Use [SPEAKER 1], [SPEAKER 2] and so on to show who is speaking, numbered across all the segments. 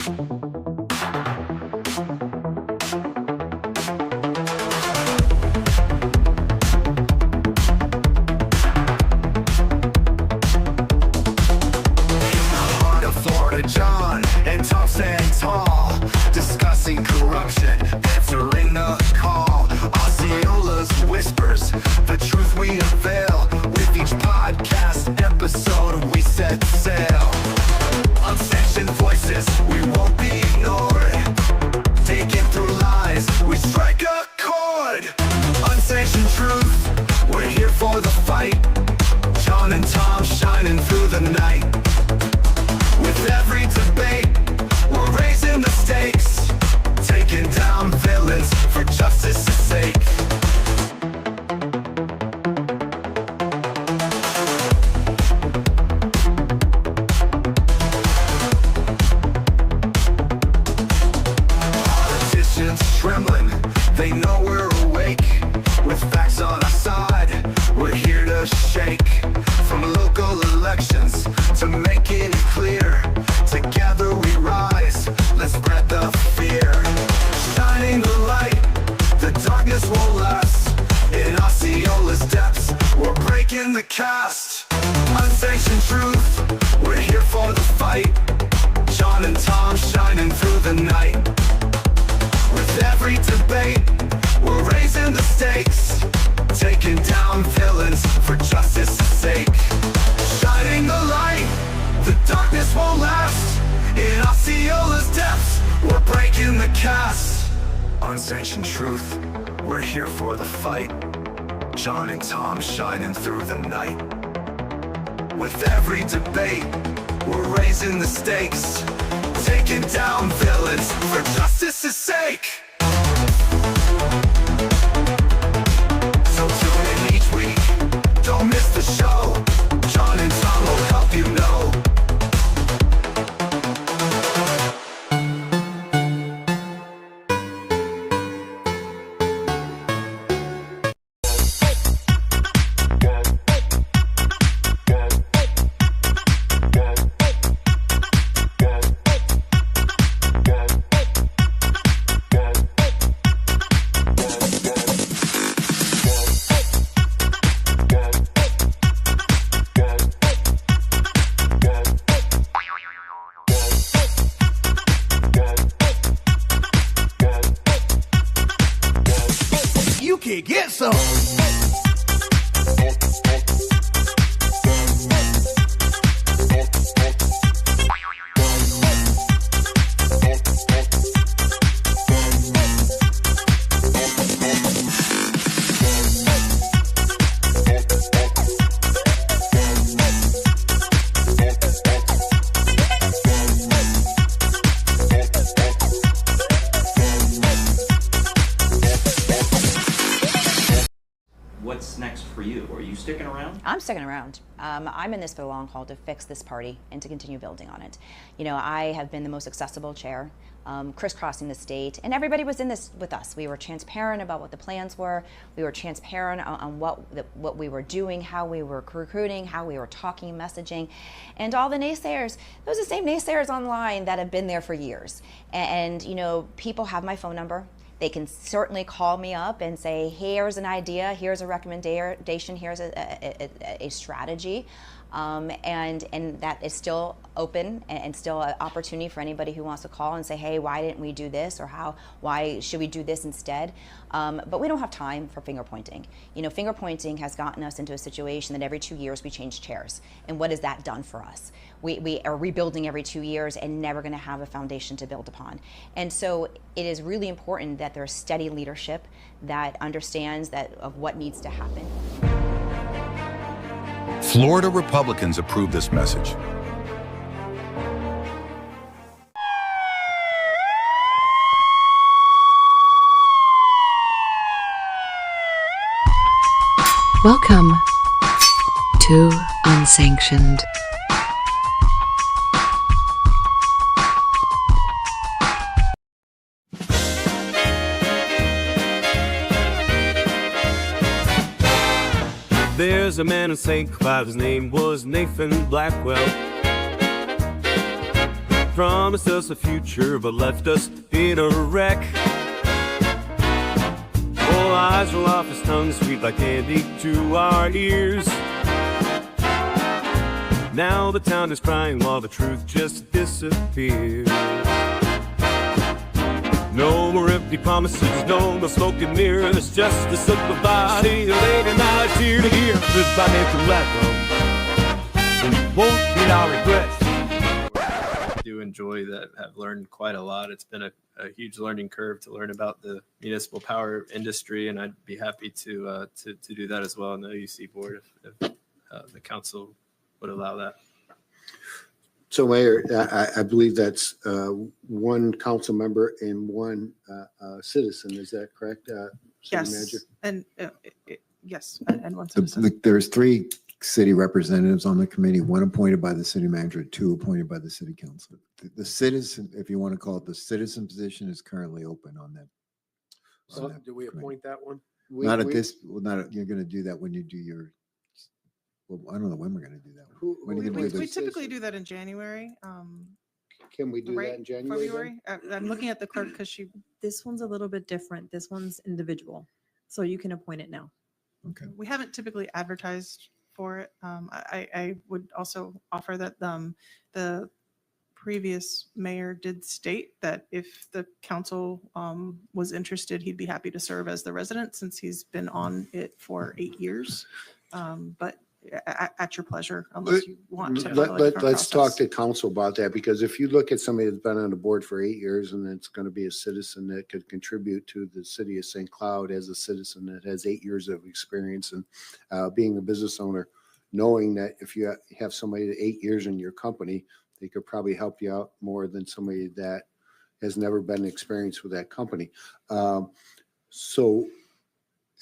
[SPEAKER 1] Florida, Jon and Tom stand tall, discussing corruption, answering the call. Osceola's whispers, the truth we unveil. With each podcast episode, we set sail. Unsanctioned voices, we won't be ignored. Taking through lies, we strike a chord. Unsanctioned truth, we're here for the fight. Jon and Tom shining through the night. With every debate, we're raising the stakes, taking down villains for justice's sake. Politicians trembling, they know we're awake. With facts on our side, we're here to shake. From local elections to making it clear, together we rise, let's spread the fear. Shining the light, the darkness won't last. In Osceola's depths, we're breaking the cast. Unsanctioned truth, we're here for the fight. Jon and Tom shining through the night. With every debate, we're raising the stakes, taking down villains for justice's sake. Shining the light, the darkness won't last. In Osceola's depths, we're breaking the cast. Unsanctioned truth, we're here for the fight. Jon and Tom shining through the night. With every debate, we're raising the stakes, taking down villains for justice's sake. So tune in each week, don't miss the show. Jon and Tom will help you know.
[SPEAKER 2] You can get some.
[SPEAKER 3] What's next for you? Are you sticking around?
[SPEAKER 4] I'm sticking around. I'm in this for the long haul to fix this party and to continue building on it. You know, I have been the most accessible chair, crisscrossing the state, and everybody was in this with us. We were transparent about what the plans were. We were transparent on what we were doing, how we were recruiting, how we were talking, messaging, and all the naysayers. Those are the same naysayers online that have been there for years. And you know, people have my phone number. They can certainly call me up and say, here's an idea, here's a recommendation, here's a strategy. And that is still open and still an opportunity for anybody who wants to call and say, hey, why didn't we do this, or why should we do this instead? But we don't have time for finger pointing. You know, finger pointing has gotten us into a situation that every 2 years we change chairs. And what has that done for us? We are rebuilding every 2 years and never going to have a foundation to build upon. And so it is really important that there's steady leadership that understands of what needs to happen.
[SPEAKER 5] Florida Republicans approve this message.
[SPEAKER 6] Welcome to Unsanctioned.
[SPEAKER 7] There's a man in St. Cloud, his name was Nathan Blackwell.
[SPEAKER 2] promised us a future but left us in a wreck. All eyes roll off his tongue, sweet like candy to our ears. Now the town is crying while the truth just disappears. No more empty promises, no more smoke and mirrors, just a simple body, a lady night here to hear. This by Nathan Blackwell, and you won't get our regrets.
[SPEAKER 7] I do enjoy that. I've learned quite a lot. It's been a huge learning curve to learn about the municipal power industry, and I'd be happy to do that as well in the OUC board if the council would allow that.
[SPEAKER 8] So, Mayor, I believe that's one council member and one citizen. Is that correct, City Manager?
[SPEAKER 9] And yes, and one citizen.
[SPEAKER 10] There's 3 city representatives on the committee, 1 appointed by the city manager, 2 appointed by the city council. The citizen, if you want to call it the citizen position, is currently open on that.
[SPEAKER 11] So do we appoint that one?
[SPEAKER 10] You're going to do that when you do your. Well, I don't know when we're going to do that.
[SPEAKER 9] We typically do that in January.
[SPEAKER 8] Can we do that in January?
[SPEAKER 9] February? I'm looking at the clerk because
[SPEAKER 12] This one's a little bit different. This one's individual, so you can appoint it now.
[SPEAKER 10] Okay.
[SPEAKER 9] We haven't typically advertised for it. I would also offer that the previous mayor did state that if the council was interested, he'd be happy to serve as the resident since he's been on it for 8 years. But at your pleasure, unless you want to.
[SPEAKER 8] Let's talk to council about that, because if you look at somebody that's been on the board for 8 years and it's going to be a citizen that could contribute to the city of St. Cloud as a citizen that has 8 years of experience and being a business owner, knowing that if you have somebody 8 years in your company, they could probably help you out more than somebody that has never been experienced with that company. So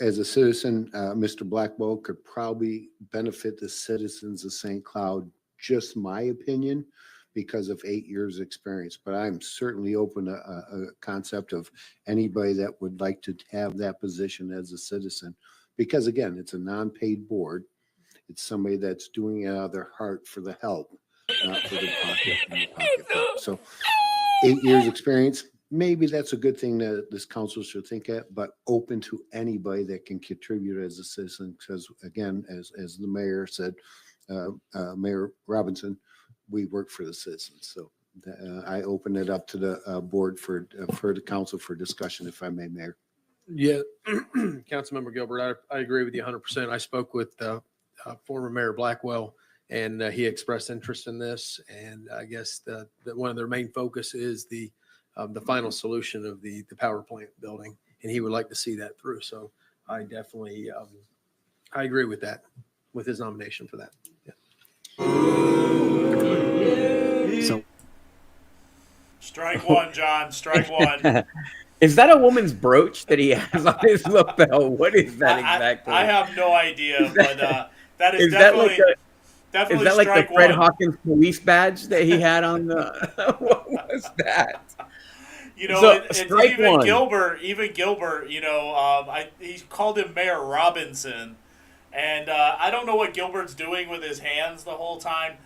[SPEAKER 8] as a citizen, Mr. Blackwell could probably benefit the citizens of St. Cloud, just my opinion, because of 8 years experience. But I'm certainly open to a concept of anybody that would like to have that position as a citizen, because again, it's a non-paid board. It's somebody that's doing it out of their heart for the help, not for the pocketbook. So 8 years experience, maybe that's a good thing that this council should think at, but open to anybody that can contribute as a citizen. Because again, as the mayor said, Mayor Robinson, we work for the citizens. So I open it up to the board for the council for discussion, if I may, Mayor.
[SPEAKER 11] Yeah, Councilmember Gilbert, I agree with you 100%. I spoke with former Mayor Blackwell, and he expressed interest in this. And I guess that one of their main focus is the final solution of the power plant building, and he would like to see that through. So I definitely, I agree with that, with his nomination for that. Yeah.
[SPEAKER 10] So,
[SPEAKER 13] strike one, John. Strike one.
[SPEAKER 14] Is that a woman's brooch that he has on his lapel? What is that exactly?
[SPEAKER 13] I have no idea, but that is definitely.
[SPEAKER 14] Is that like the Fred Hawkins police badge that he had on the? What was that?
[SPEAKER 13] You know,
[SPEAKER 14] So,
[SPEAKER 13] it's
[SPEAKER 14] strike
[SPEAKER 13] even
[SPEAKER 14] one.
[SPEAKER 13] Gilbert. You know, he called him Mayor Robinson, and I don't know what Gilbert's doing with his hands the whole time.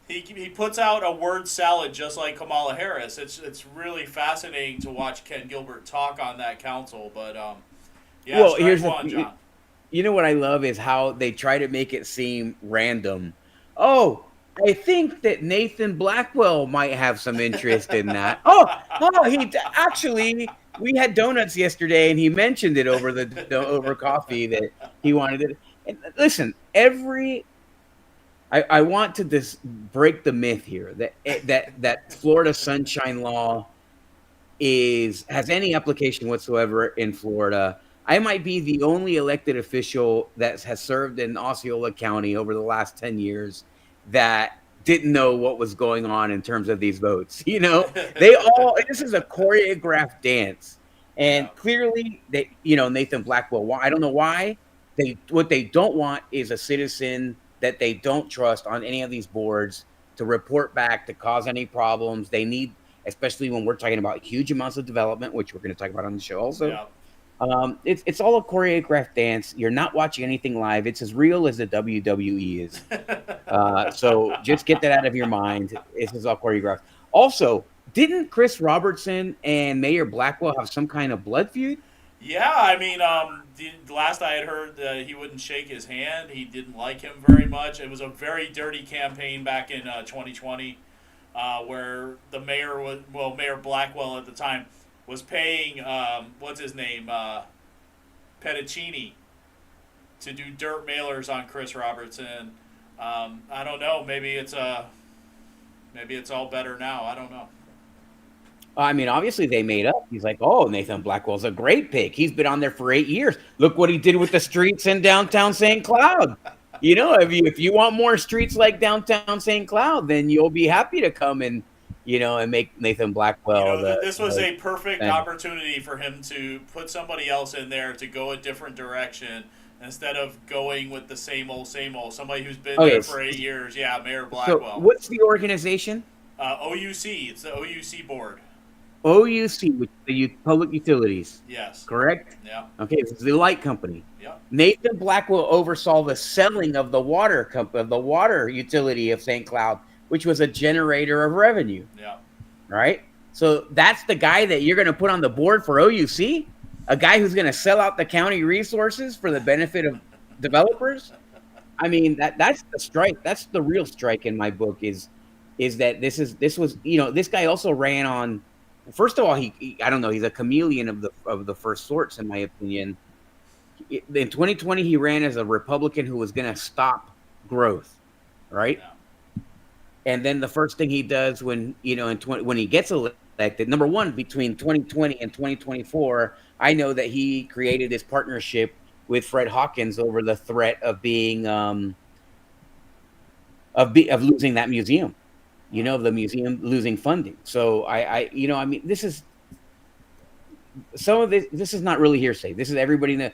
[SPEAKER 13] He puts out a word salad just like Kamala Harris. It's really fascinating to watch Ken Gilbert talk on that council. But yeah,
[SPEAKER 14] Well,
[SPEAKER 13] strike
[SPEAKER 14] here's
[SPEAKER 13] one,
[SPEAKER 14] the,
[SPEAKER 13] John.
[SPEAKER 14] you know what I love is how they try to make it seem random. Oh, I think that Nathan Blackwell might have some interest in that. Actually, we had donuts yesterday, and he mentioned it over coffee that he wanted it. And listen, I want to break the myth here that Florida Sunshine Law has any application whatsoever in Florida. I might be the only elected official that has served in Osceola County over the last 10 years that didn't know what was going on in terms of these votes. You know, this is a choreographed dance. And clearly, Nathan Blackwell, I don't know why. What they don't want is a citizen that they don't trust on any of these boards to report back, to cause any problems. They need, especially when we're talking about huge amounts of development, which we're going to talk about on the show also. Yeah. It's all a choreographed dance. You're not watching anything live. It's as real as the WWE is. So just get that out of your mind. This is all choreographed. Also, didn't Chris Robertson and Mayor Blackwell have some kind of blood feud?
[SPEAKER 13] Yeah, I mean, the last I had heard, he wouldn't shake his hand. He didn't like him very much. It was a very dirty campaign back in 2020, where the mayor was, well, Mayor Blackwell at the time was paying, what's his name, Petticini, to do dirt mailers on Chris Robertson. I don't know. Maybe it's all better now. I don't know.
[SPEAKER 14] I mean, obviously they made up. He's like, oh, Nathan Blackwell's a great pick. He's been on there for 8 years. Look what he did with the streets in downtown St. Cloud. You know, if you want more streets like downtown St. Cloud, then you'll be happy to come and, you know, and make Nathan Blackwell.
[SPEAKER 13] This was a perfect opportunity for him to put somebody else in there to go a different direction instead of going with the same old. Somebody who's been there for 8 years. Yeah, Mayor Blackwell.
[SPEAKER 14] So what's the organization?
[SPEAKER 13] OUC. It's the OUC board.
[SPEAKER 14] OUC, which is the Public Utilities.
[SPEAKER 13] Yes.
[SPEAKER 14] Correct?
[SPEAKER 13] Yeah.
[SPEAKER 14] Okay, this is the light company.
[SPEAKER 13] Yeah.
[SPEAKER 14] Nathan Blackwell oversaw the selling of the water utility of St. Cloud, which was a generator of revenue.
[SPEAKER 13] Yeah.
[SPEAKER 14] Right? So that's the guy that you're going to put on the board for OUC? A guy who's going to sell out the county resources for the benefit of developers? I mean, that's the strike. That's the real strike in my book is that this was, you know, this guy also ran on. First of all, he I don't know, he's a chameleon of the first sorts, in my opinion. In 2020, he ran as a Republican who was going to stop growth, right? Yeah. And then the first thing he does when, you know, when he gets elected, number one, between 2020 and 2024, I know that he created this partnership with Fred Hawkins over the threat of being of losing that museum. You know, the museum losing funding. So you know, I mean, this is some of this. This is not really hearsay. This is everybody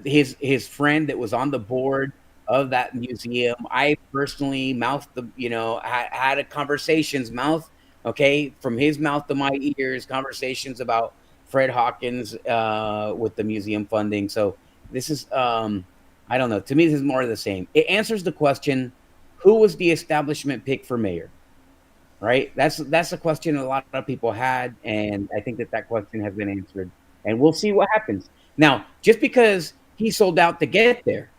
[SPEAKER 14] his friend that was on the board of that museum. I personally had a conversations from his mouth to my ears, conversations about Fred Hawkins with the museum funding. So this is I don't know. To me, this is more of the same. It answers the question: who was the establishment pick for mayor? Right? That's a question a lot of people had, and I think that question has been answered. And we'll see what happens. Now, just because he sold out to get there,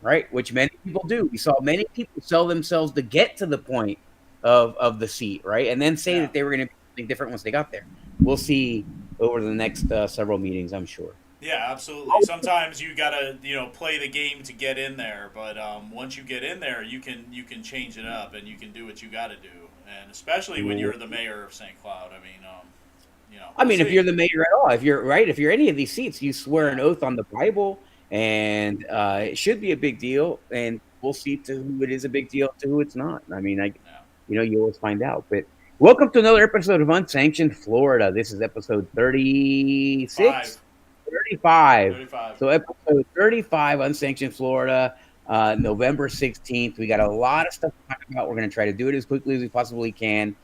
[SPEAKER 14] right? Which many people do. We saw many people sell themselves to get to the point of the seat, right? And then say that they were going to be something different once they got there. We'll see over the next several meetings, I'm sure.
[SPEAKER 13] Yeah, absolutely. Sometimes you gotta, you know, play the game to get in there, but once you get in there, you can change it up and you can do what you got to do. And especially when you're the mayor of St. Cloud, I mean, you know.
[SPEAKER 14] I mean, if you're the mayor at all, if you're any of these seats, you swear an oath on the Bible, and it should be a big deal. And we'll see to who it is a big deal, to who it's not. I mean, you know, you always find out. But welcome to another episode of Unsanctioned Florida. This is episode 35. So episode 35, Unsanctioned Florida. November 16th. We got a lot of stuff to talk about. We're going to try to do it as quickly as we possibly can.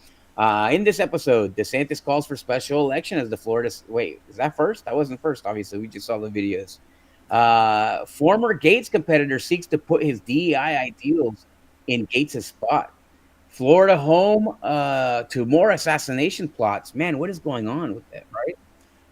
[SPEAKER 14] In this episode, DeSantis calls for special election as the Florida. Wait, is that first? That wasn't first, obviously. We just saw the videos. Former Gaetz competitor seeks to put his DEI ideals in Gaetz' spot. Florida home to more assassination plots. Man, what is going on with that, right?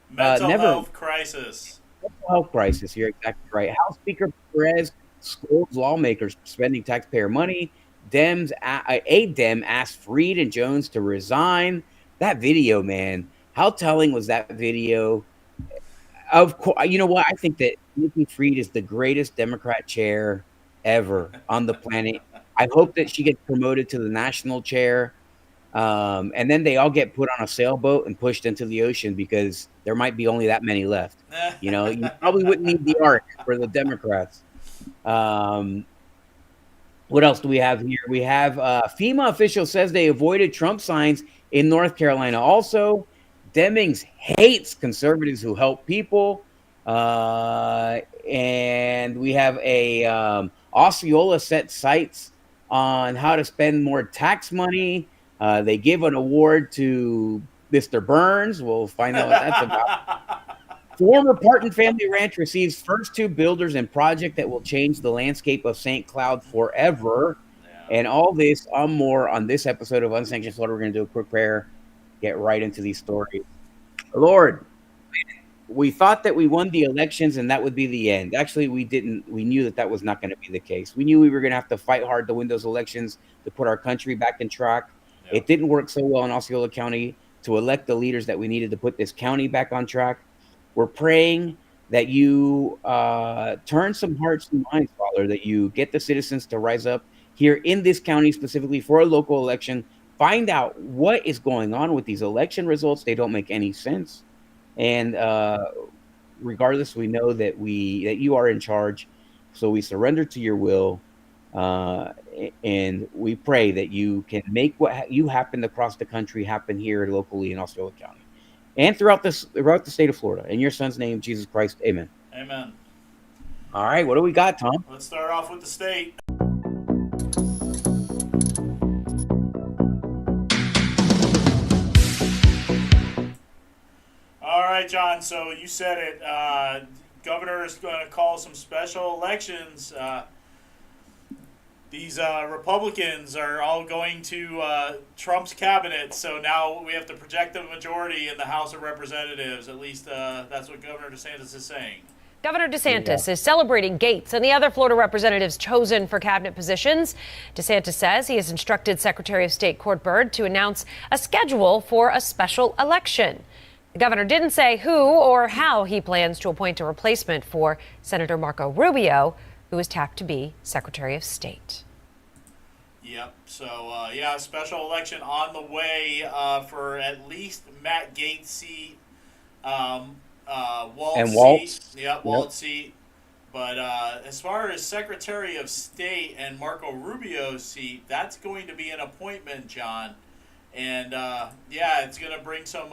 [SPEAKER 13] Mental health crisis.
[SPEAKER 14] Mental health crisis. You're exactly right. House Speaker Perez scolds lawmakers for spending taxpayer money. A Dem asked Freed and Jones to resign. That video, man, how telling was that video? Of course, you know what? I think that Nikki Freed is the greatest Democrat chair ever on the planet. I hope that she gets promoted to the national chair, and then they all get put on a sailboat and pushed into the ocean because there might be only that many left. You know, you probably wouldn't need the ark for the Democrats. What else do we have here? We have FEMA official says they avoided Trump signs in North Carolina. Also, Demings hates conservatives who help people. And we have a Osceola set sights on how to spend more tax money. They give an award to Mr. Byrnes. We'll find out what that's about. Former Partin family ranch receives first 2 builders and project that will change the landscape of St. Cloud forever. Yeah. And all this more on this episode of Unsanctioned Florida. We're going to do a quick prayer, get right into these stories. Lord, we thought that we won the elections and that would be the end. Actually, we didn't. We knew that that was not going to be the case. We knew we were going to have to fight hard to win those elections to put our country back in track.
[SPEAKER 13] Yeah.
[SPEAKER 14] It didn't work so well in Osceola County to elect the leaders that we needed to put this county back on track. We're praying that you turn some hearts and minds, Father, that you get the citizens to rise up here in this county specifically for a local election. Find out what is going on with these election results. They don't make any sense. And regardless, we know that you are in charge. So we surrender to your will. And we pray that you can make what you happened across the country happen here locally in Osceola County and throughout the state of Florida. In your son's name, Jesus Christ, amen.
[SPEAKER 13] Amen.
[SPEAKER 14] All right, what do we got, Tom?
[SPEAKER 13] Let's start off with the state. All right, John, so you said it. Governor is going to call some special elections. These Republicans are all going to Trump's cabinet, so now we have to project a majority in the House of Representatives. At least that's what Governor DeSantis is saying.
[SPEAKER 15] Governor DeSantis is celebrating Gaetz and the other Florida representatives chosen for cabinet positions. DeSantis says he has instructed Secretary of State Court Byrd to announce a schedule for a special election. The governor didn't say who or how he plans to appoint a replacement for Senator Marco Rubio, who is tapped to be Secretary of State.
[SPEAKER 13] Yep. So, yeah, a special election on the way for at least Matt Gaetz' seat, Walt's seat. Yep, Walt's seat. But as far as Secretary of State and Marco Rubio's seat, that's going to be an appointment, John. And, yeah, it's going to bring some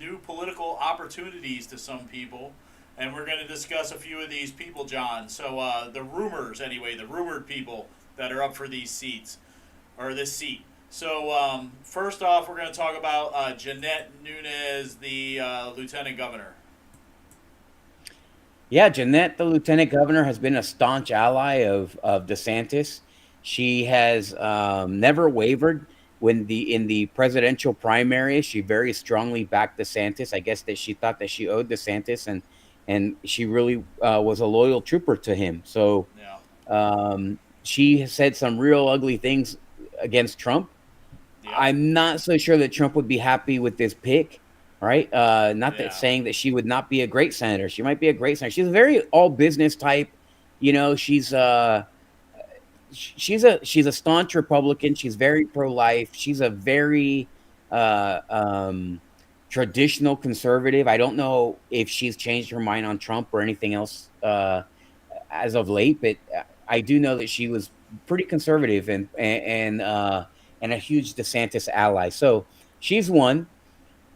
[SPEAKER 13] new political opportunities to some people. And we're going to discuss a few of these people, John. So the rumors, anyway, the rumored people that are up for these seats, or this seat. So first off, we're going to talk about Jeanette Nunez, the lieutenant governor.
[SPEAKER 14] Yeah, Jeanette, the lieutenant governor, has been a staunch ally of DeSantis. She has never wavered. In the presidential primary, she very strongly backed DeSantis. I guess that she thought that she owed DeSantis, and she really was a loyal trooper to him. So she has said some real ugly things against Trump. Yeah. I'm not so sure that Trump would be happy with this pick, right? Not that saying that she would not be a great senator. She might be a great senator. She's a very all business type. You know, she's a staunch Republican. She's very pro-life. She's a very traditional conservative. I don't know if she's changed her mind on Trump or anything else as of late, but I do know that she was pretty conservative and a huge DeSantis ally. So she's one.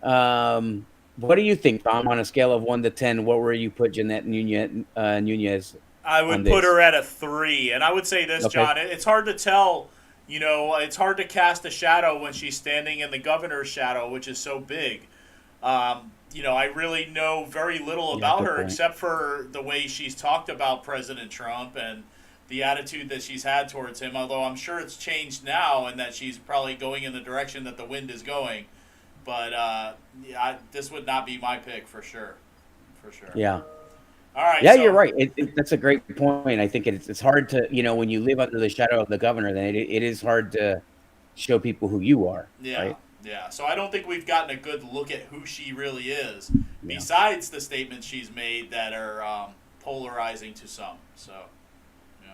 [SPEAKER 14] What do you think, Tom, on a scale of 1 to 10? What were you put Jeanette Nunez?
[SPEAKER 13] I would put her at a 3, and I would say this, okay. John. It's hard to tell. You know, it's hard to cast a shadow when she's standing in the governor's shadow, which is so big. You know, I really know very little about her except for the way she's talked about President Trump and the attitude that she's had towards him, although I'm sure it's changed now and that she's probably going in the direction that the wind is going. But this would not be my pick for sure. For sure.
[SPEAKER 14] Yeah.
[SPEAKER 13] All right.
[SPEAKER 14] Yeah, you're right. That's a great point. I think it's hard to, you know, when you live under the shadow of the governor, then it is hard to show people who you are.
[SPEAKER 13] Yeah.
[SPEAKER 14] Right?
[SPEAKER 13] Yeah. So I don't think we've gotten a good look at who she really is, besides the statements she's made that are polarizing to some. So, yeah.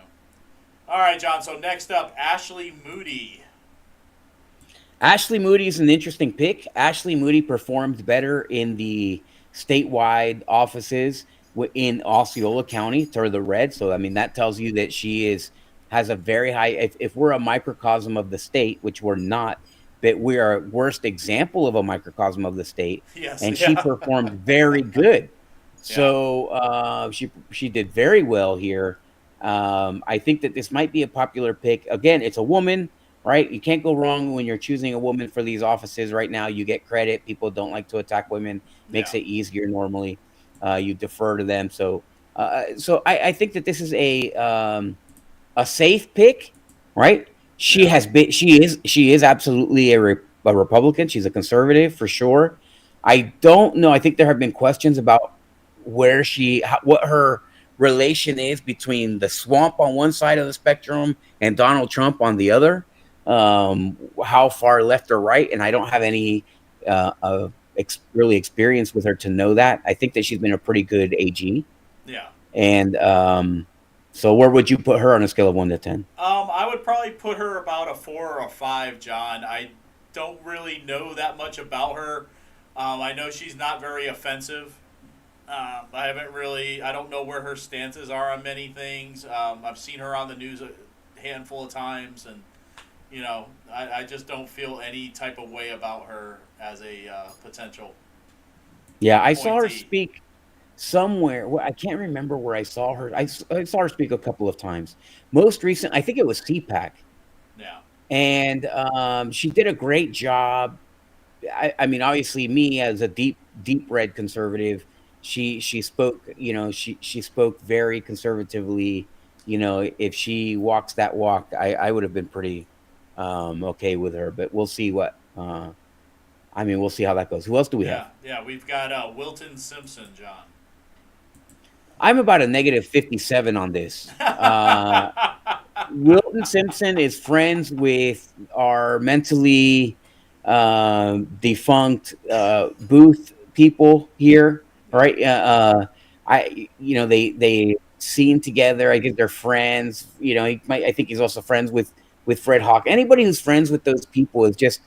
[SPEAKER 13] All right, John. So next up, Ashley Moody.
[SPEAKER 14] Ashley Moody is an interesting pick. Ashley Moody performed better in the statewide offices in Osceola County to the red. So, I mean, that tells you that she has a very high, if we're a microcosm of the state, which we're not, but we are a worst example of a microcosm of the state.
[SPEAKER 13] Yes,
[SPEAKER 14] and she performed very good. So she did very well here. I think that this might be a popular pick. Again, it's a woman, right? You can't go wrong when you're choosing a woman for these offices right now. You get credit. People don't like to attack women. Makes it easier normally. You defer to them. So I think that this is a safe pick, right? She is absolutely a a Republican. She's a conservative for sure. I don't know. I think there have been questions about what her relation is between the swamp on one side of the spectrum and Donald Trump on the other. How far left or right, and I don't have any really experience with her to know that. I think that she's been a pretty good AG.
[SPEAKER 13] Yeah.
[SPEAKER 14] And so where would you put her on a scale of 1 to 10?
[SPEAKER 13] I would probably put her about a 4 or a 5, John. I don't really know that much about her. I know she's not very offensive. I don't know where her stances are on many things. I've seen her on the news a handful of times, and I just don't feel any type of way about her as a potential.
[SPEAKER 14] Yeah, I saw her
[SPEAKER 13] appointee.
[SPEAKER 14] speak somewhere. I can't remember where I saw her. I saw her speak a couple of times. Most recent, I think it was CPAC.
[SPEAKER 13] Yeah.
[SPEAKER 14] And she did a great job. I mean, obviously, me as a deep red conservative, she spoke. She spoke very conservatively. If she walks that walk, I would have been pretty okay with her. But we'll see what. We'll see how that goes. Who else do we have?
[SPEAKER 13] Yeah, we've got Wilton Simpson, John.
[SPEAKER 14] I'm about a negative 57 on this. Wilton Simpson is friends with our mentally defunct Booth people here, right? They seen together. I guess they're friends. I think he's also friends with Fred Hawk. Anybody who's friends with those people is just,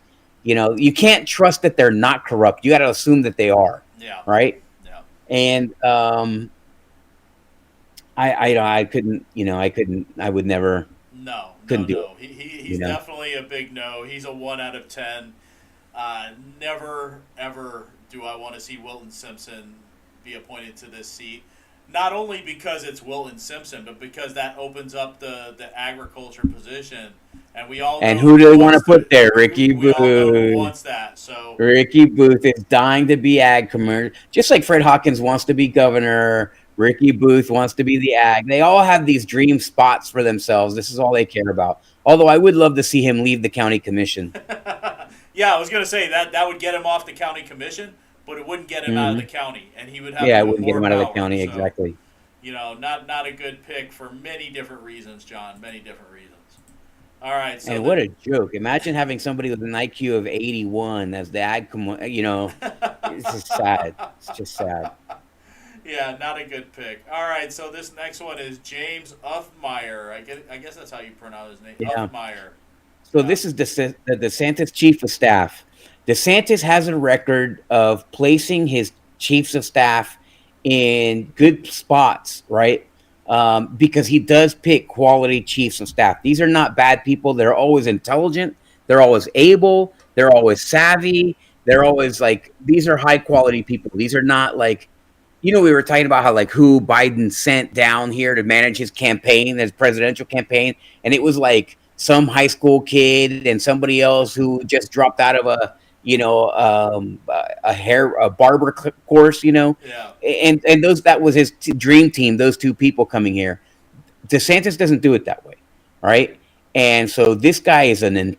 [SPEAKER 14] you can't trust that they're not corrupt. You got to assume that they are.
[SPEAKER 13] Yeah.
[SPEAKER 14] Right.
[SPEAKER 13] Yeah.
[SPEAKER 14] And I couldn't. I would never. Couldn't do it.
[SPEAKER 13] He's definitely a big no. He's a 1 out of 10. Never ever do I want to see Wilton Simpson be appointed to this seat. Not only because it's Wilton Simpson, but because that opens up the agriculture position, and we all.
[SPEAKER 14] And
[SPEAKER 13] know
[SPEAKER 14] who do they want to put there? Ricky Booth.
[SPEAKER 13] We all know who wants that. So
[SPEAKER 14] Ricky Booth is dying to be ag commissioner, just like Fred Hawkins wants to be governor. Ricky Booth wants to be the ag. They all have these dream spots for themselves. This is all they care about. Although I would love to see him leave the county commission.
[SPEAKER 13] Yeah, I was going to say that would get him off the county commission, but it wouldn't get him out of the county, and he would have.
[SPEAKER 14] Yeah, it
[SPEAKER 13] even
[SPEAKER 14] wouldn't get him
[SPEAKER 13] more
[SPEAKER 14] out of the
[SPEAKER 13] power.
[SPEAKER 14] county,
[SPEAKER 13] So,
[SPEAKER 14] exactly.
[SPEAKER 13] Not a good pick for many different reasons, John. Many different reasons. All right. So
[SPEAKER 14] And what a joke! Imagine having somebody with an IQ of 81 as the ag. It's just sad. It's just sad.
[SPEAKER 13] Yeah, not a good pick. All right, so this next one is James Uffmeyer. I guess that's how you pronounce his name.
[SPEAKER 14] Yeah.
[SPEAKER 13] Uffmeyer.
[SPEAKER 14] So this is the DeSantis chief of staff. DeSantis has a record of placing his chiefs of staff in good spots, right? Because he does pick quality chiefs of staff. These are not bad people. They're always intelligent. They're always able. They're always savvy. They're always these are high quality people. These are not we were talking about how who Biden sent down here to manage his campaign, his presidential campaign. And it was some high school kid and somebody else who just dropped out of a barber course,
[SPEAKER 13] Yeah.
[SPEAKER 14] and that was his dream team. Those two people coming here. DeSantis doesn't do it that way. Right. And so this guy is an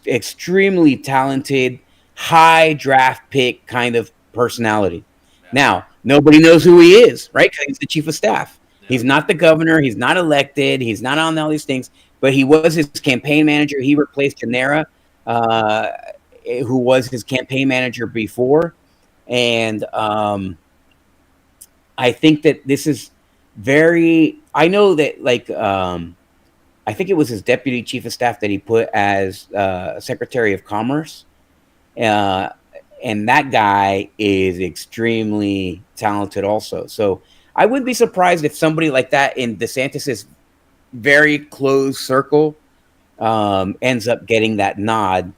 [SPEAKER 14] extremely talented, high draft pick kind of personality. Now, nobody knows who he is, right? Because he's the chief of staff. Yeah. He's not the governor. He's not elected. He's not on all these things. But he was his campaign manager. He replaced Janera, who was his campaign manager before. And I think that this is I know that I think it was his deputy chief of staff that he put as Secretary of Commerce. And that guy is extremely talented also. So I wouldn't be surprised if somebody like that in DeSantis's very close circle ends up getting that nod.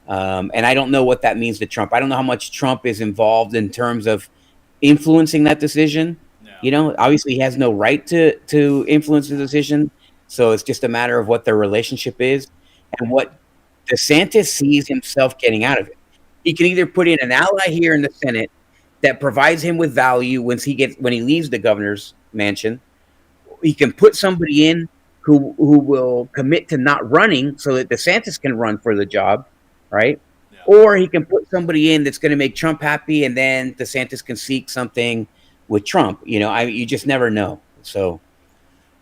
[SPEAKER 14] And I don't know what that means to Trump. I don't know how much Trump is involved in terms of influencing that decision. No. Obviously he has no right to influence the decision. So it's just a matter of what their relationship is and what DeSantis sees himself getting out of it. He can either put in an ally here in the Senate that provides him with value when he leaves the governor's mansion. He can put somebody in who will commit to not running so that DeSantis can run for the job, right?
[SPEAKER 13] Yeah.
[SPEAKER 14] or he can put somebody in that's going to make Trump happy, and then DeSantis can seek something with Trump. You just never know. So,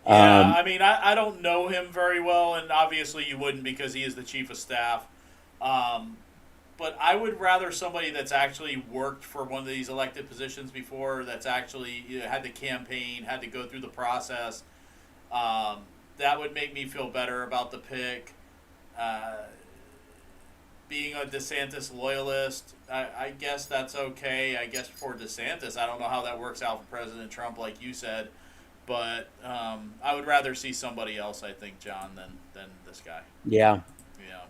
[SPEAKER 13] Yeah, I mean, I don't know him very well, and obviously you wouldn't because he is the chief of staff. But I would rather somebody that's actually worked for one of these elected positions before, that's actually had to campaign, had to go through the process. That would make me feel better about the pick. Being a DeSantis loyalist, I guess that's okay. I guess for DeSantis, I don't know how that works out for President Trump, like you said. But I would rather see somebody else, I think, John, than this guy.
[SPEAKER 14] Yeah.
[SPEAKER 13] Yeah.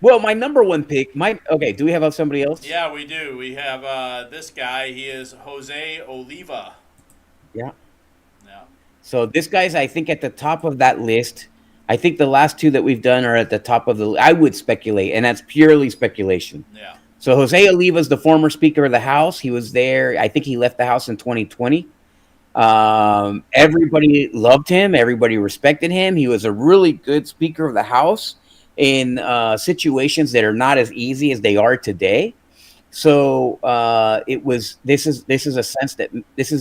[SPEAKER 14] Well, my number one pick, okay, do we have somebody else?
[SPEAKER 13] Yeah, we do. We have this guy. He is Jose Oliva.
[SPEAKER 14] Yeah.
[SPEAKER 13] Yeah.
[SPEAKER 14] So this guy's, I think, at the top of that list. I think the last two that we've done are at the top of I would speculate, and that's purely speculation.
[SPEAKER 13] Yeah.
[SPEAKER 14] So Jose Oliva is the former Speaker of the House. He was there. I think he left the House in 2020. Everybody loved him. Everybody respected him. He was a really good Speaker of the House in situations that are not as easy as they are today. So this is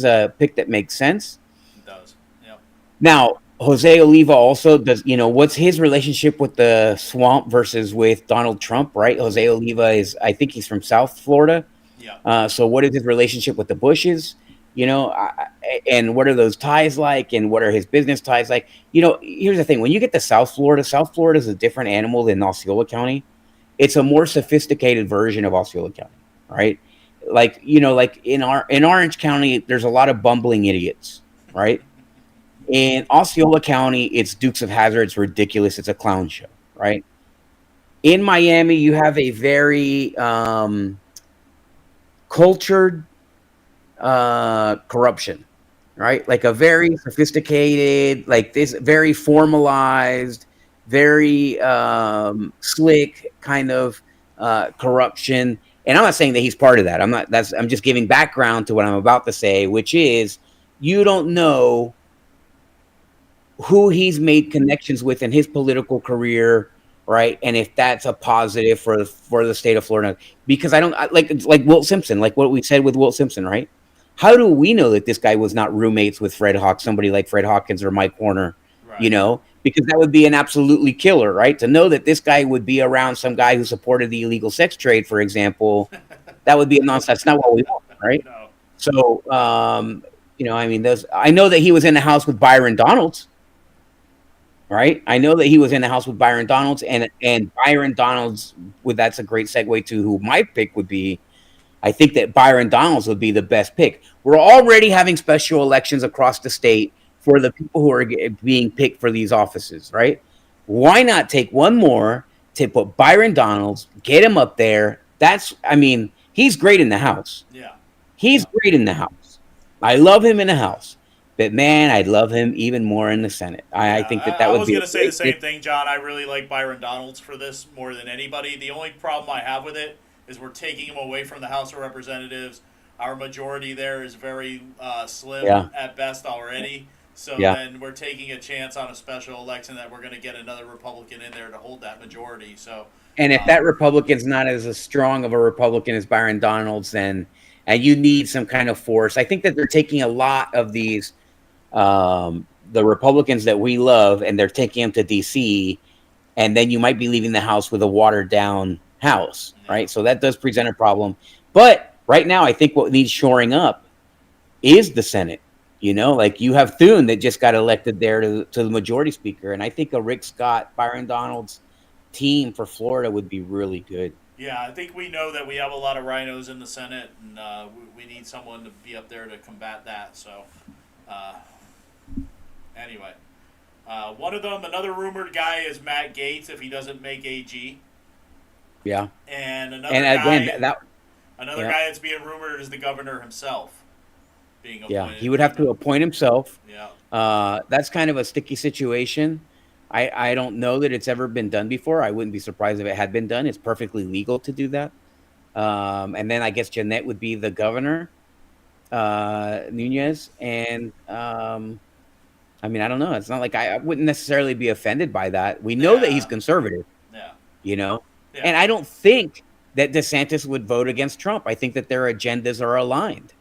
[SPEAKER 14] a pick that makes sense.
[SPEAKER 13] It does. Yeah.
[SPEAKER 14] Now, Jose Oliva also does, what's his relationship with the swamp versus with Donald Trump, right? Jose Oliva I think he's from South Florida.
[SPEAKER 13] Yeah.
[SPEAKER 14] So what is his relationship with the Bushes? And what are those ties like? And what are his business ties like? Here's the thing. When you get to South Florida is a different animal than Osceola County. It's a more sophisticated version of Osceola County, right? Like in Orange County, there's a lot of bumbling idiots, right? In Osceola County, it's Dukes of Hazzard. It's ridiculous. It's a clown show, right? In Miami, you have a very cultured corruption, right? Like a very sophisticated, like this very formalized, very slick kind of corruption. And I'm not saying that he's part of that. I'm just giving background to what I'm about to say, which is you don't know who he's made connections with in his political career, right? And if that's a positive for the state of Florida, because I don't like Wilt Simpson, like what we said with Wilt Simpson, right? How do we know that this guy was not roommates with somebody like Fred Hawkins or Mike Warner,
[SPEAKER 13] right.
[SPEAKER 14] Because that would be an absolutely killer, right? To know that this guy would be around some guy who supported the illegal sex trade, for example, that would be a nonsense. That's not what we want, right?
[SPEAKER 13] No.
[SPEAKER 14] So, I know that he was in the house with Byron Donalds, right? I know that he was in the house with Byron Donalds, and Byron Donalds, that's a great segue to who my pick would be. I think that Byron Donalds would be the best pick. We're already having special elections across the state for the people who are being picked for these offices, right? Why not take one more to put Byron Donalds, get him up there? He's great in the House.
[SPEAKER 13] Yeah.
[SPEAKER 14] He's great in the House. I love him in the House. But man, I'd love him even more in the Senate. I think that would be.
[SPEAKER 13] I was going to say the same thing, John. I really like Byron Donalds for this more than anybody. The only problem I have with it is we're taking him away from the House of Representatives. Our majority there is very slim at best already. So then we're taking a chance on a special election that we're going to get another Republican in there to hold that majority. So,
[SPEAKER 14] and if that Republican's not as strong of a Republican as Byron Donalds, then you need some kind of force. I think that they're taking a lot of these. The Republicans that we love, and they're taking them to DC, and then you might be leaving the House with a watered down House, right? So that does present a problem. But right now, I think what needs shoring up is the Senate. Like you have Thune that just got elected there to the majority speaker, and I think a Rick Scott, Byron Donalds team for Florida would be really good.
[SPEAKER 13] Yeah, I think we know that we have a lot of rhinos in the Senate, and we need someone to be up there to combat that. So. Anyway, one of them, another rumored guy is Matt Gaetz if he doesn't make AG.
[SPEAKER 14] Yeah.
[SPEAKER 13] And another
[SPEAKER 14] guy
[SPEAKER 13] that's being rumored is the governor himself being appointed.
[SPEAKER 14] Yeah, he would have to appoint himself.
[SPEAKER 13] Yeah.
[SPEAKER 14] That's kind of a sticky situation. I don't know that it's ever been done before. I wouldn't be surprised if it had been done. It's perfectly legal to do that. And then I guess Jeanette would be the governor. Nunez, and I don't know. It's not like I wouldn't necessarily be offended by that. We know that he's conservative.
[SPEAKER 13] Yeah.
[SPEAKER 14] And I don't think that DeSantis would vote against Trump. I think that their agendas are aligned,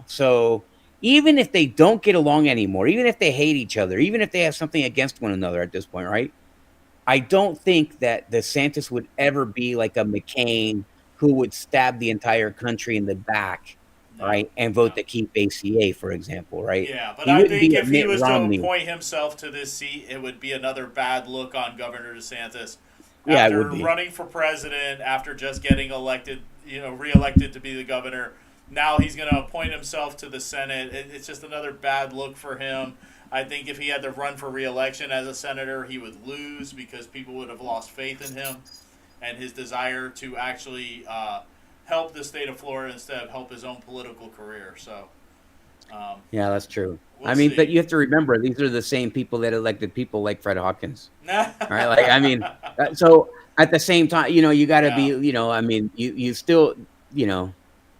[SPEAKER 14] So even if they don't get along anymore, even if they hate each other, even if they have something against one another at this point, right? I don't think that DeSantis would ever be like a McCain who would stab the entire country in the back, right, and vote to keep ACA, for example, right?
[SPEAKER 13] Yeah, but
[SPEAKER 14] He
[SPEAKER 13] I
[SPEAKER 14] wouldn't
[SPEAKER 13] think
[SPEAKER 14] be a
[SPEAKER 13] if he
[SPEAKER 14] Mitt
[SPEAKER 13] was
[SPEAKER 14] Romney.
[SPEAKER 13] to appoint himself to this seat, it would be another bad look on Governor DeSantis.
[SPEAKER 14] Yeah, it
[SPEAKER 13] After
[SPEAKER 14] would be.
[SPEAKER 13] running for president, after just getting elected, reelected to be the governor, now he's going to appoint himself to the Senate. It's just another bad look for him. I think if he had to run for reelection as a senator, he would lose because people would have lost faith in him and his desire to actually help the state of Florida instead of help his own political career. So,
[SPEAKER 14] Yeah, that's true.
[SPEAKER 13] We'll
[SPEAKER 14] I mean,
[SPEAKER 13] see.
[SPEAKER 14] but you have to remember, these are the same people that elected people like Fred Hawkins. Right? Like, I mean, so at the same time, you got to be, I mean, you still,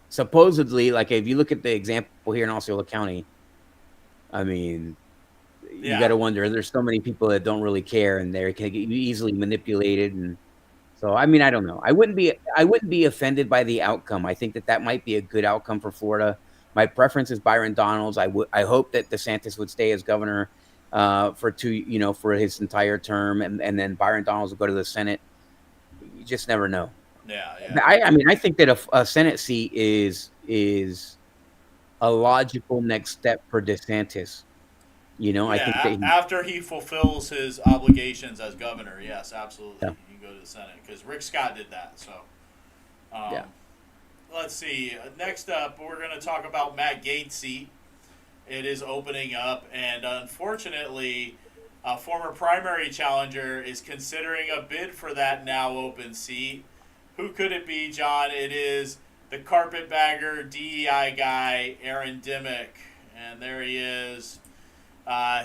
[SPEAKER 14] supposedly, like if you look at the example here in Osceola County, I mean, you got to wonder, there's so many people that don't really care and they can get easily manipulated. And so, I mean, I don't know. I wouldn't be offended by the outcome. I think that might be a good outcome for Florida. My preference is Byron Donalds. I hope that DeSantis would stay as governor for his entire term, and then Byron Donalds will go to the Senate. You just never know.
[SPEAKER 13] Yeah.
[SPEAKER 14] I mean, I think that a Senate seat is a logical next step for DeSantis. I think that
[SPEAKER 13] after he fulfills his obligations as governor, yes, absolutely, he can go to the Senate because Rick Scott did that. So, Let's see. Next up, we're going to talk about Matt Gaetz' seat. It is opening up, and unfortunately, a former primary challenger is considering a bid for that now open seat. Who could it be, John? It is the carpetbagger DEI guy, Aaron Dimmick, and there he is.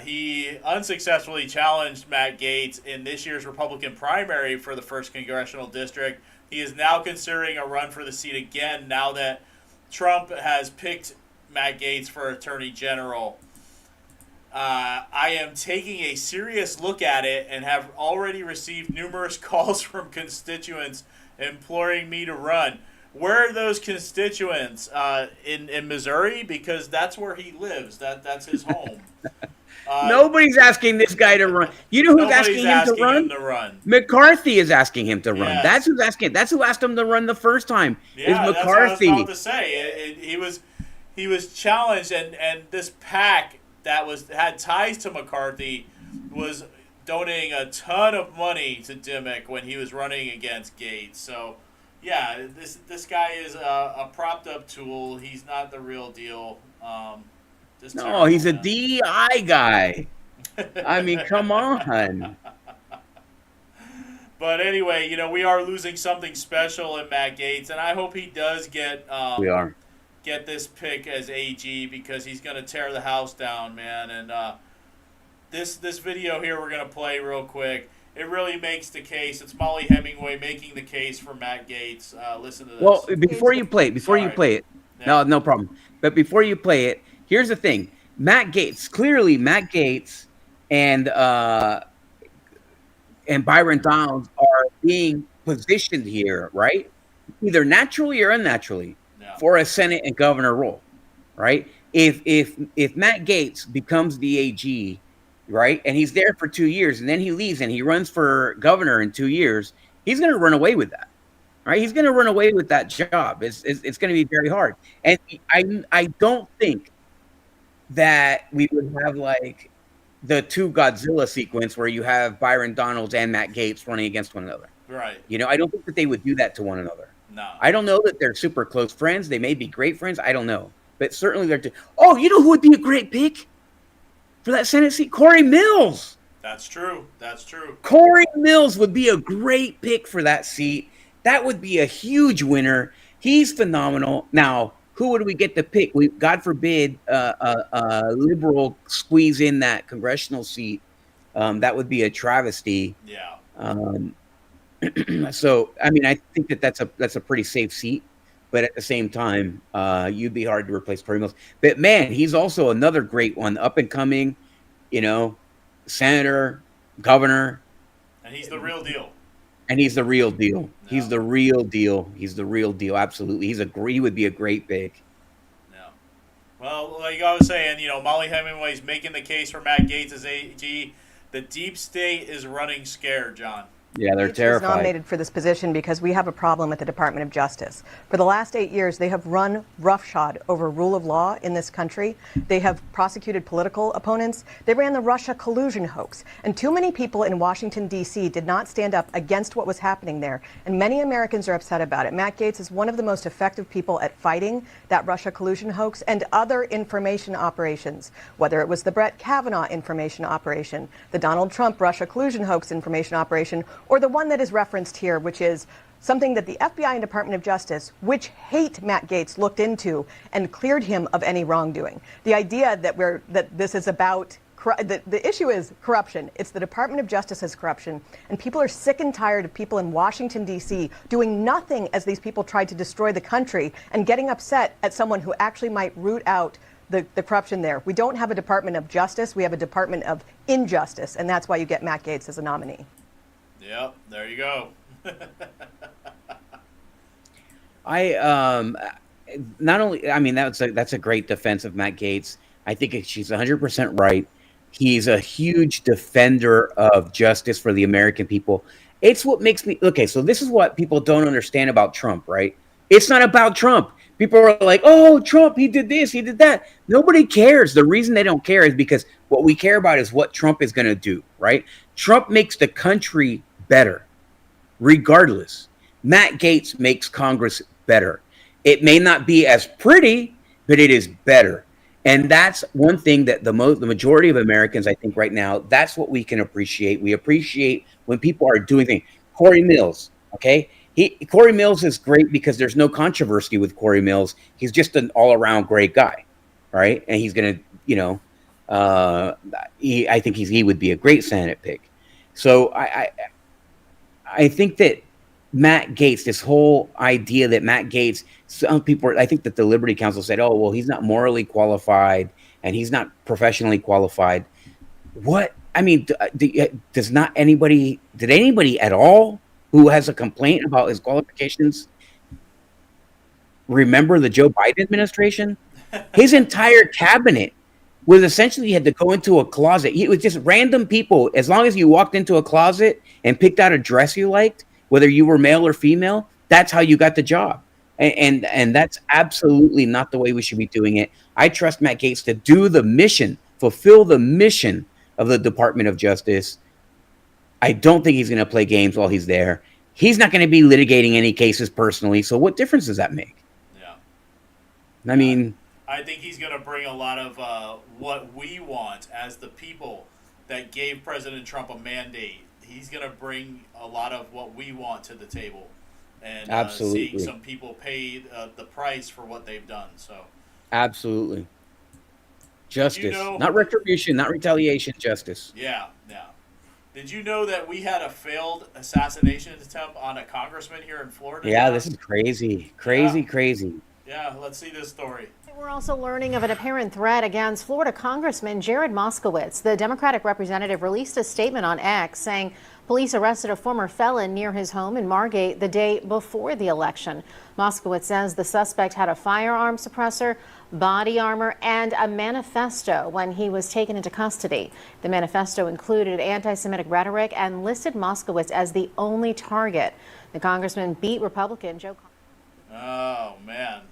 [SPEAKER 13] He unsuccessfully challenged Matt Gaetz in this year's Republican primary for the 1st Congressional District. He is now considering a run for the seat again now that Trump has picked Matt Gaetz for Attorney General. I am taking a serious look at it and have already received numerous calls from constituents imploring me to run. Where are those constituents? In Missouri? Because that's where he lives. That's his home.
[SPEAKER 14] Nobody's asking this guy to run. You know who's asking him to run? McCarthy is asking him to run.
[SPEAKER 13] Yes.
[SPEAKER 14] That's who's asking. That's who asked him to run the first time.
[SPEAKER 13] Yeah,
[SPEAKER 14] is McCarthy.
[SPEAKER 13] That's what I was about to say. He was challenged, and this PAC that had ties to McCarthy was donating a ton of money to Dimmick when he was running against Gaetz. So, yeah, this guy is a propped up tool. He's not the real deal.
[SPEAKER 14] No, he's a DEI guy. I mean, come on.
[SPEAKER 13] But anyway, we are losing something special in Matt Gaetz, and I hope he does get this pick as AG because he's going to tear the house down, man. And this video here we're going to play real quick. It really makes the case. It's Molly Hemingway making the case for Matt Gaetz. Listen to this.
[SPEAKER 14] Well, before you play it, no problem. But before you play it, here's the thing. Matt Gaetz and Byron Donalds are being positioned here, right? Either naturally or unnaturally for a Senate and governor role, right? If Matt Gaetz becomes the AG, right, and he's there for 2 years and then he leaves and he runs for governor in 2 years, he's going to run away with that. Right? He's going to run away with that job. It's going to be very hard. And I don't think that we would have like the two Godzilla sequence where you have Byron Donalds and Matt Gaetz running against one another.
[SPEAKER 13] Right.
[SPEAKER 14] I don't think that they would do that to one another.
[SPEAKER 13] No.
[SPEAKER 14] I don't know that they're super close friends. They may be great friends. I don't know. But certainly they're Oh, you know who would be a great pick for that Senate seat? Corey Mills.
[SPEAKER 13] That's true.
[SPEAKER 14] Corey Mills would be a great pick for that seat. That would be a huge winner. He's phenomenal. Now, who would we get to pick? God forbid, a liberal squeeze in that congressional seat. That would be a travesty.
[SPEAKER 13] Yeah.
[SPEAKER 14] So, I mean, I think that's a pretty safe seat, but at the same time, you'd be hard to replace Corey Mills. But man, he's also another great one, up and coming, senator, governor,
[SPEAKER 13] and he's the real deal.
[SPEAKER 14] And he's the real deal. He's the real deal. He's the real deal. Absolutely. He would be a great pick.
[SPEAKER 13] Well, like I was saying, Molly Hemingway's making the case for Matt Gaetz as AG. The deep state is running scared, John.
[SPEAKER 14] Yeah, they're
[SPEAKER 16] Was
[SPEAKER 14] terrified.
[SPEAKER 16] nominated for this position because we have a problem at the Department of Justice. For the last 8 years, they have run roughshod over rule of law in this country. They have prosecuted political opponents. They ran the Russia collusion hoax. And too many people in Washington, D.C. did not stand up against what was happening there. And many Americans are upset about it. Matt Gaetz is one of the most effective people at fighting that Russia collusion hoax and other information operations, whether it was the Brett Kavanaugh information operation, the Donald Trump Russia collusion hoax information operation, or the one that is referenced here, which is something that the FBI and Department of Justice, which hate Matt Gaetz, looked into and cleared him of any wrongdoing. The idea that this is about the issue is corruption. It's the Department of Justice's corruption, and people are sick and tired of people in Washington, D.C. doing nothing as these people tried to destroy the country and getting upset at someone who actually might root out the corruption there. We don't have a Department of Justice. We have a Department of Injustice, and that's why you get Matt Gaetz as a nominee.
[SPEAKER 13] Yep, there you go.
[SPEAKER 14] That's a great defense of Matt Gaetz. I think she's 100% right. He's a huge defender of justice for the American people. It's what makes me okay. So this is what people don't understand about Trump, right? It's not about Trump. People are like, "Oh, Trump, he did this, he did that." Nobody cares. The reason they don't care is because what we care about is what Trump is going to do, right? Trump makes the country better, regardless. Matt Gaetz makes Congress better. It may not be as pretty, but it is better. And that's one thing that the majority of Americans, I think right now, that's what we can appreciate. We appreciate when people are doing things. Corey Mills, okay? Corey Mills is great because there's no controversy with Corey Mills. He's just an all-around great guy, right? And he's going to, I think he would be a great Senate pick. So I think that Matt Gaetz, this whole idea that Matt Gaetz, some people, I think that the Liberty Council said, "Oh, well, he's not morally qualified and he's not professionally qualified." What? I mean, did anybody at all who has a complaint about his qualifications remember the Joe Biden administration? His entire cabinet was essentially had to go into a closet. It was just random people. As long as you walked into a closet and picked out a dress you liked, whether you were male or female, that's how you got the job. And that's absolutely not the way we should be doing it. I trust Matt Gaetz to do the mission, fulfill the mission of the Department of Justice. I don't think he's going to play games while he's there. He's not going to be litigating any cases personally. So what difference does that make?
[SPEAKER 13] Yeah.
[SPEAKER 14] I mean,
[SPEAKER 13] I think he's going to bring a lot of what we want as the people that gave President Trump a mandate. He's going to bring a lot of what we want to the table. And seeing some people pay the price for what they've done. So
[SPEAKER 14] absolutely. Justice, not retribution, not retaliation, justice.
[SPEAKER 13] Yeah. Did you know that we had a failed assassination attempt on a congressman here in Florida?
[SPEAKER 14] Yeah, this is crazy. Crazy.
[SPEAKER 13] Yeah, let's see this story.
[SPEAKER 17] We're also learning of an apparent threat against Florida Congressman Jared Moskowitz. The Democratic representative released a statement on X saying police arrested a former felon near his home in Margate the day before the election. Moskowitz says the suspect had a firearm suppressor, body armor, and a manifesto when he was taken into custody. The manifesto included anti-Semitic rhetoric and listed Moskowitz as the only target. The congressman beat Republican Joe.
[SPEAKER 13] Oh, man.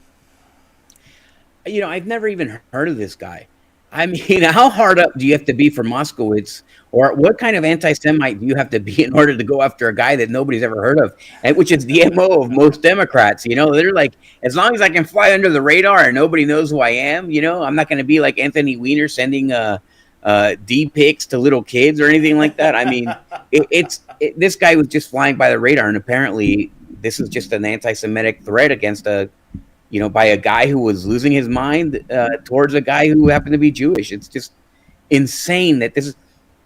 [SPEAKER 14] You know, I've never even heard of this guy. I mean, how hard up do you have to be for Moskowitz, or what kind of anti-Semite do you have to be in order to go after a guy that nobody's ever heard of, and which is the MO of most Democrats? You know, they're like, as long as I can fly under the radar and nobody knows who I am, you know, I'm not going to be like Anthony Weiner sending D pics to little kids or anything like that. I mean, this guy was just flying by the radar, and apparently this is just an anti-Semitic threat against by a guy who was losing his mind towards a guy who happened to be Jewish. It's just insane that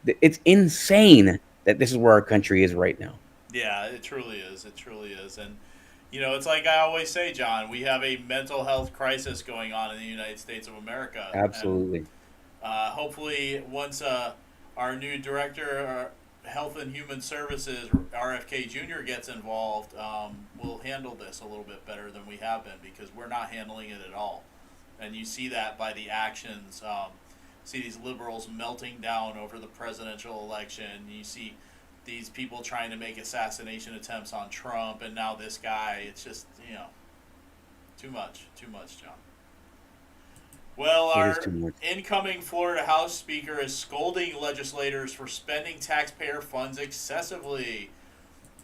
[SPEAKER 14] it's insane that this is where our country is right now.
[SPEAKER 13] Yeah, it truly is. It truly is. And, you know, it's like I always say, John, we have a mental health crisis going on in the United States of America.
[SPEAKER 14] Absolutely.
[SPEAKER 13] And, hopefully, once our new director Health and Human Services, RFK Jr. gets involved, we'll handle this a little bit better than we have been, because we're not handling it at all. And you see that by the actions. See these liberals melting down over the presidential election. You see these people trying to make assassination attempts on Trump, and now this guy. It's just, too much, John. Well, our incoming Florida House Speaker is scolding legislators for spending taxpayer funds excessively.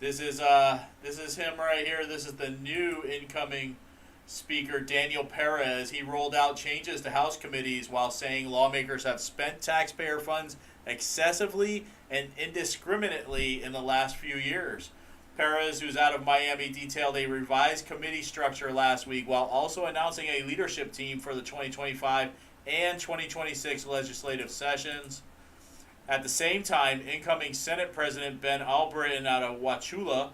[SPEAKER 13] This is him right here. This is the new incoming Speaker, Daniel Perez. He rolled out changes to House committees while saying lawmakers have spent taxpayer funds excessively and indiscriminately in the last few years. Perez, who's out of Miami, detailed a revised committee structure last week while also announcing a leadership team for the 2025 and 2026 legislative sessions. At the same time, incoming Senate President Ben Albritton out of Wauchula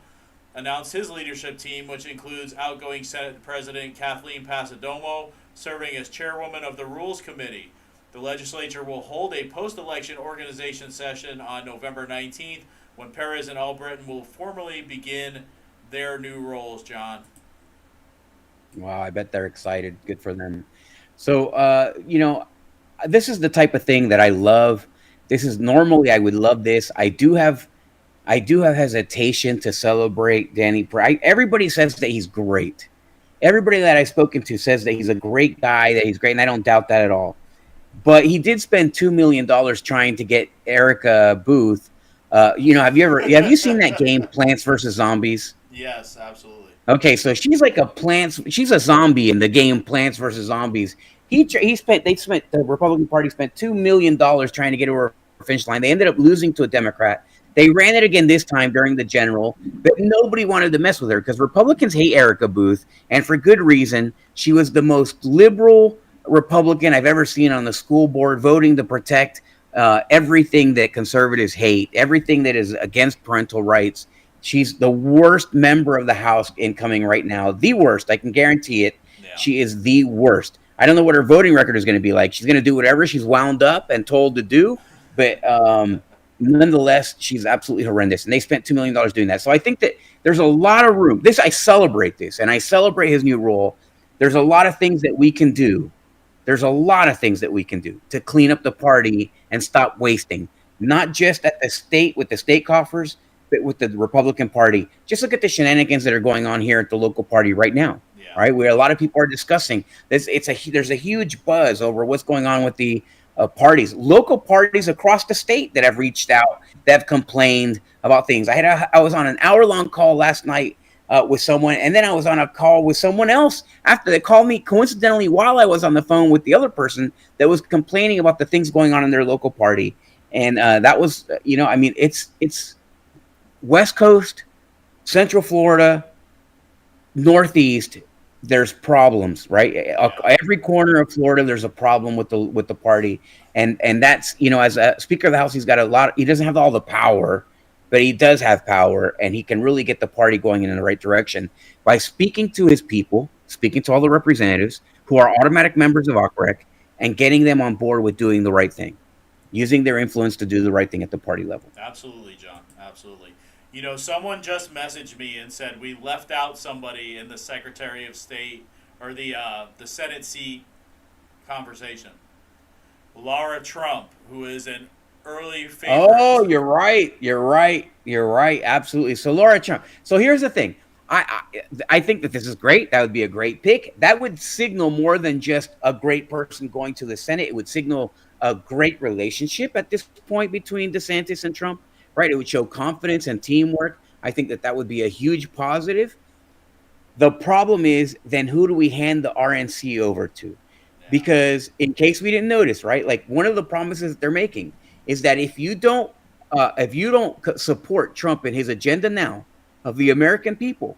[SPEAKER 13] announced his leadership team, which includes outgoing Senate President Kathleen Passidomo, serving as chairwoman of the Rules Committee. The legislature will hold a post-election organization session on November 19th, when Perez and Albritton will formally begin their new roles, John.
[SPEAKER 14] Wow, I bet they're excited. Good for them. So, this is the type of thing that I love. This is normally I would love this. I do have hesitation to celebrate Danny Perez. Everybody says that he's great. Everybody that I've spoken to says that he's a great guy, that he's great, and I don't doubt that at all. But he did spend $2 million trying to get Erica Booth. Have you seen that game Plants vs. Zombies?
[SPEAKER 13] Yes, absolutely.
[SPEAKER 14] Okay, so she's like she's a zombie in the game Plants vs. Zombies. The Republican Party spent $2 million trying to get her over the finish line. They ended up losing to a Democrat. They ran it again this time during the general, but nobody wanted to mess with her because Republicans hate Erica Booth, and for good reason. She was the most liberal Republican I've ever seen on the school board, voting to protect everything that conservatives hate, everything that is against parental rights. She's the worst member of the House incoming right now. The worst. I can guarantee it. Yeah. She is the worst. I don't know what her voting record is going to be like. She's going to do whatever she's wound up and told to do. But nonetheless, she's absolutely horrendous. And they spent $2 million doing that. So I think that there's a lot of room. I celebrate this, and I celebrate his new role. There's a lot of things that we can do. There's a lot of things that we can do to clean up the party and stop wasting, not just at the state with the state coffers, but with the Republican Party. Just look at the shenanigans that are going on here at the local party right now. Yeah. Right, where a lot of people are discussing this. There's a huge buzz over what's going on with the parties, local parties across the state that have reached out, that have complained about things. I was on an hour-long call last night with someone, and then I was on a call with someone else after they called me coincidentally while I was on the phone with the other person that was complaining about the things going on in their local party. And that was, it's West Coast, Central Florida, Northeast. There's problems, right? Every corner of Florida, there's a problem with the party, and that's, as a Speaker of the House, he's got a lot. He doesn't have all the power, but he does have power, and he can really get the party going in the right direction by speaking to his people, speaking to all the representatives who are automatic members of OCREC, and getting them on board with doing the right thing, using their influence to do the right thing at the party level.
[SPEAKER 13] Absolutely, John. Absolutely. Someone just messaged me and said we left out somebody in the Secretary of State or the Senate seat conversation. Laura Trump, who is an early favorite.
[SPEAKER 14] Oh, you're right. Absolutely. So Laura Trump. So here's the thing. I think that this is great. That would be a great pick. That would signal more than just a great person going to the Senate. It would signal a great relationship at this point between DeSantis and Trump. Right, it would show confidence and teamwork. I think that would be a huge positive. The problem is, then who do we hand the RNC over to? Yeah. Because in case we didn't notice, right, like one of the promises they're making is that if you don't support Trump and his agenda now of the American people,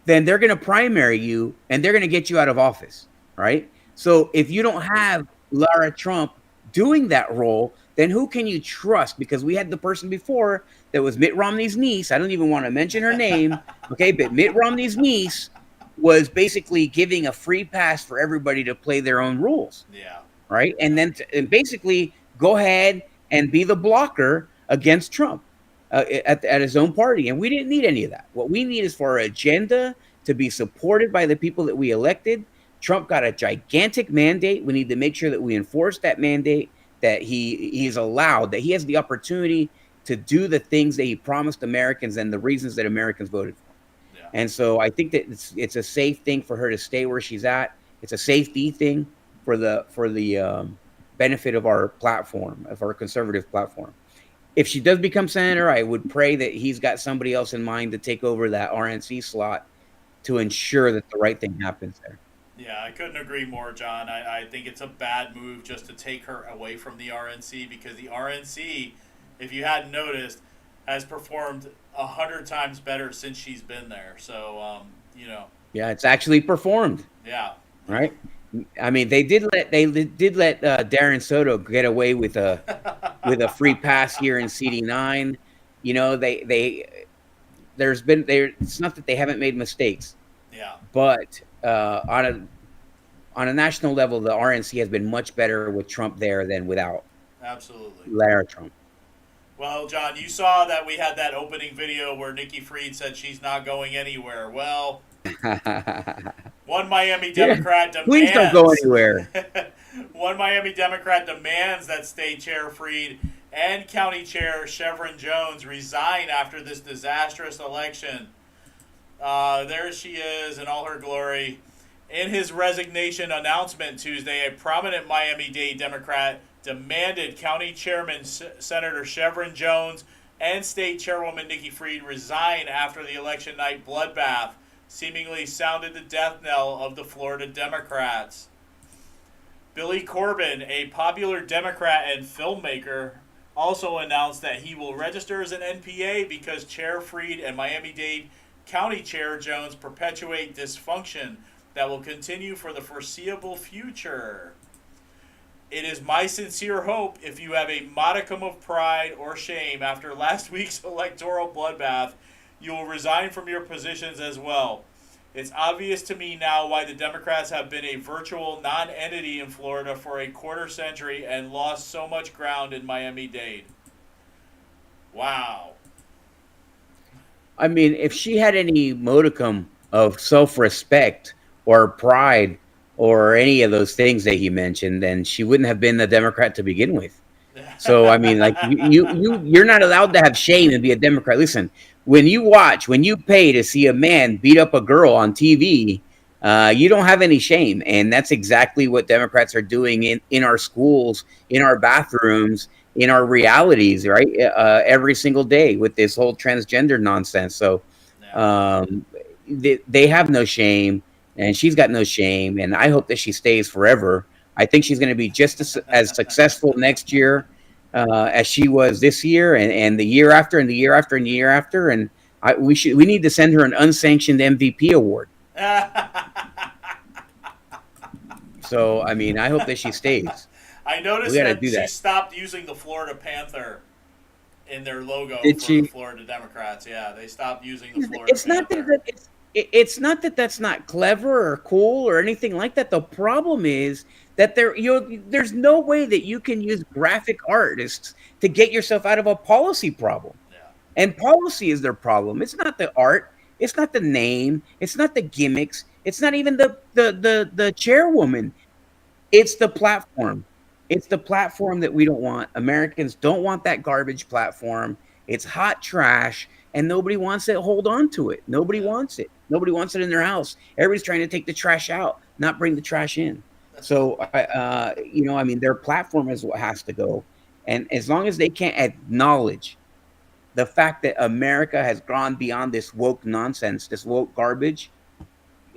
[SPEAKER 14] then they're going to primary you and they're going to get you out of office, right? So if you don't have Laura Trump doing that role, then who can you trust? Because we had the person before that was Mitt Romney's niece. I don't even want to mention her name. Okay, but Mitt Romney's niece was basically giving a free pass for everybody to play their own rules.
[SPEAKER 13] Yeah.
[SPEAKER 14] Right. And then basically go ahead and be the blocker against Trump. at his own party, and we didn't need any of that. What we need is for our agenda to be supported by the people that we elected. Trump got a gigantic mandate. We need to make sure that we enforce that mandate, that he's allowed, that he has the opportunity to do the things that he promised Americans and the reasons that Americans voted for. Yeah. And so I think that it's a safe thing for her to stay where she's at. It's a safety thing for the benefit of our platform, of our conservative platform. If she does become senator, I would pray that he's got somebody else in mind to take over that RNC slot to ensure that the right thing happens there.
[SPEAKER 13] Yeah, I couldn't agree more, John. I think it's a bad move just to take her away from the RNC, because the RNC, if you hadn't noticed, has performed 100 times better since she's been there. So,
[SPEAKER 14] Yeah, it's actually performed.
[SPEAKER 13] Yeah.
[SPEAKER 14] Right. I mean, they did let Darren Soto get away with a free pass here in CD9. It's not that they haven't made mistakes.
[SPEAKER 13] Yeah.
[SPEAKER 14] But on a national level, the RNC has been much better with Trump there than without.
[SPEAKER 13] Absolutely.
[SPEAKER 14] Lara Trump.
[SPEAKER 13] Well, John, you saw that we had that opening video where Nikki Fried said she's not going anywhere. Well, one Miami Democrat demands.
[SPEAKER 14] Please don't go anywhere.
[SPEAKER 13] One Miami Democrat demands that State Chair Fried and County Chair Chevron Jones resign after this disastrous election. There she is in all her glory. In his resignation announcement Tuesday, a prominent Miami-Dade Democrat demanded County Chairman Senator Chevron Jones and State Chairwoman Nikki Fried resign after the election night bloodbath seemingly sounded the death knell of the Florida Democrats. Billy Corbin, a popular Democrat and filmmaker, also announced that he will register as an NPA because Chair Fried and Miami-Dade County Chair Jones perpetuate dysfunction that will continue for the foreseeable future. It is my sincere hope, if you have a modicum of pride or shame after last week's electoral bloodbath, you will resign from your positions as well. It's obvious to me now why the Democrats have been a virtual non-entity in Florida for a quarter century and lost so much ground in Miami-Dade. Wow.
[SPEAKER 14] I mean, if she had any modicum of self-respect or pride or any of those things that he mentioned, then she wouldn't have been a Democrat to begin with. So, I mean, like, you're not allowed to have shame and be a Democrat. Listen, when you pay to see a man beat up a girl on TV, you don't have any shame. And that's exactly what Democrats are doing in our schools, in our bathrooms, in our realities, right? Every single day with this whole transgender nonsense. So they have no shame, and she's got no shame. And I hope that she stays forever. I think she's going to be just as successful next year as she was this year, and the year after, and the year after, and the year after. And we need to send her an unsanctioned MVP award. So, I mean, I hope that she stays.
[SPEAKER 13] I noticed that she stopped using the Florida Panther in their logo the Florida Democrats. Yeah, they stopped using the Florida Panther.
[SPEAKER 14] It's not that that's not clever or cool or anything like that. The problem is that there's no way that you can use graphic artists to get yourself out of a policy problem. Yeah. And policy is their problem. It's not the art. It's not the name. It's not the gimmicks. It's not even the chairwoman. It's the platform. It's the platform that we don't want. Americans don't want that garbage platform. It's hot trash, and nobody wants to hold on to it. Nobody wants it. Nobody wants it in their house. Everybody's trying to take the trash out, not bring the trash in. So, I mean, their platform is what has to go. And as long as they can't acknowledge the fact that America has gone beyond this woke nonsense, this woke garbage,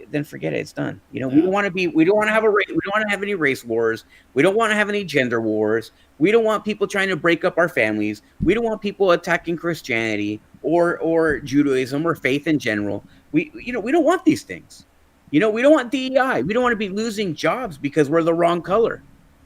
[SPEAKER 14] then forget it. It's done. We don't want to have any race wars. We don't want to have any gender wars. We don't want people trying to break up our families. We don't want people attacking Christianity or Judaism or faith in general. We don't want these things. We don't want DEI. We don't want to be losing jobs because we're the wrong color,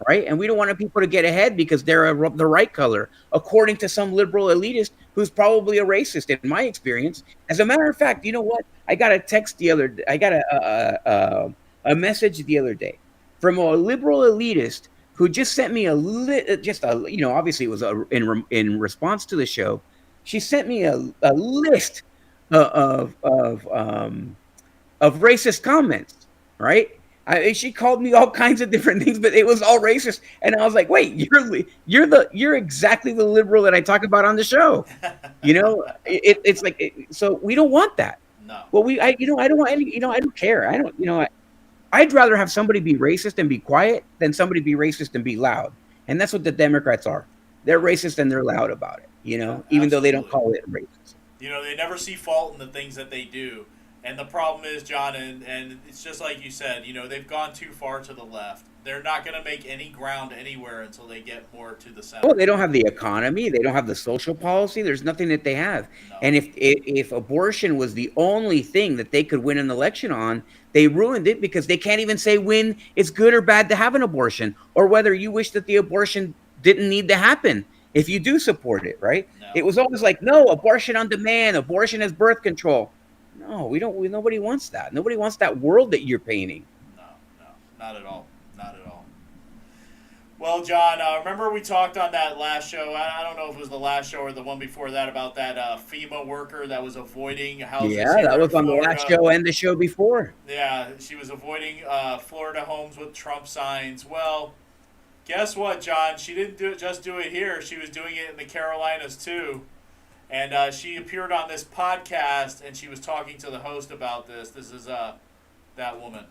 [SPEAKER 14] right? And we don't want people to get ahead because they're the right color, according to some liberal elitist who's probably a racist, in my experience. As a matter of fact, you know what? I got a text I got a message the other day from a liberal elitist who just sent me obviously it was in response to the show, She sent me a list of racist comments, right? She called me all kinds of different things, but it was all racist. And I was like, wait, you're exactly the liberal that I talk about on the show. It's like, so we don't want that.
[SPEAKER 13] No.
[SPEAKER 14] Well, I don't want any, I don't care. I'd rather have somebody be racist and be quiet than somebody be racist and be loud. And that's what the Democrats are. They're racist and they're loud about it, even though they don't call it racist.
[SPEAKER 13] They never see fault in the things that they do. And the problem is, John, and it's just like you said, they've gone too far to the left. They're not going to make any ground anywhere until they get more to the center.
[SPEAKER 14] Well, they don't have the economy. They don't have the social policy. There's nothing that they have. No. And if abortion was the only thing that they could win an election on, they ruined it because they can't even say when it's good or bad to have an abortion or whether you wish that the abortion didn't need to happen if you do support it, right? No. It was always like, no, abortion on demand, abortion as birth control. No, nobody wants that. Nobody wants that world that you're painting.
[SPEAKER 13] No, not at all. Not at all. Well, John, remember we talked on that last show, I don't know if it was the last show or the one before that, about that FEMA worker that was avoiding houses.
[SPEAKER 14] Yeah, that was on the last show and the show before.
[SPEAKER 13] Yeah, she was avoiding Florida homes with Trump signs. Well, guess what, John? She didn't just do it here. She was doing it in the Carolinas, too. And she appeared on this podcast, and she was talking to the host about this. This is that woman.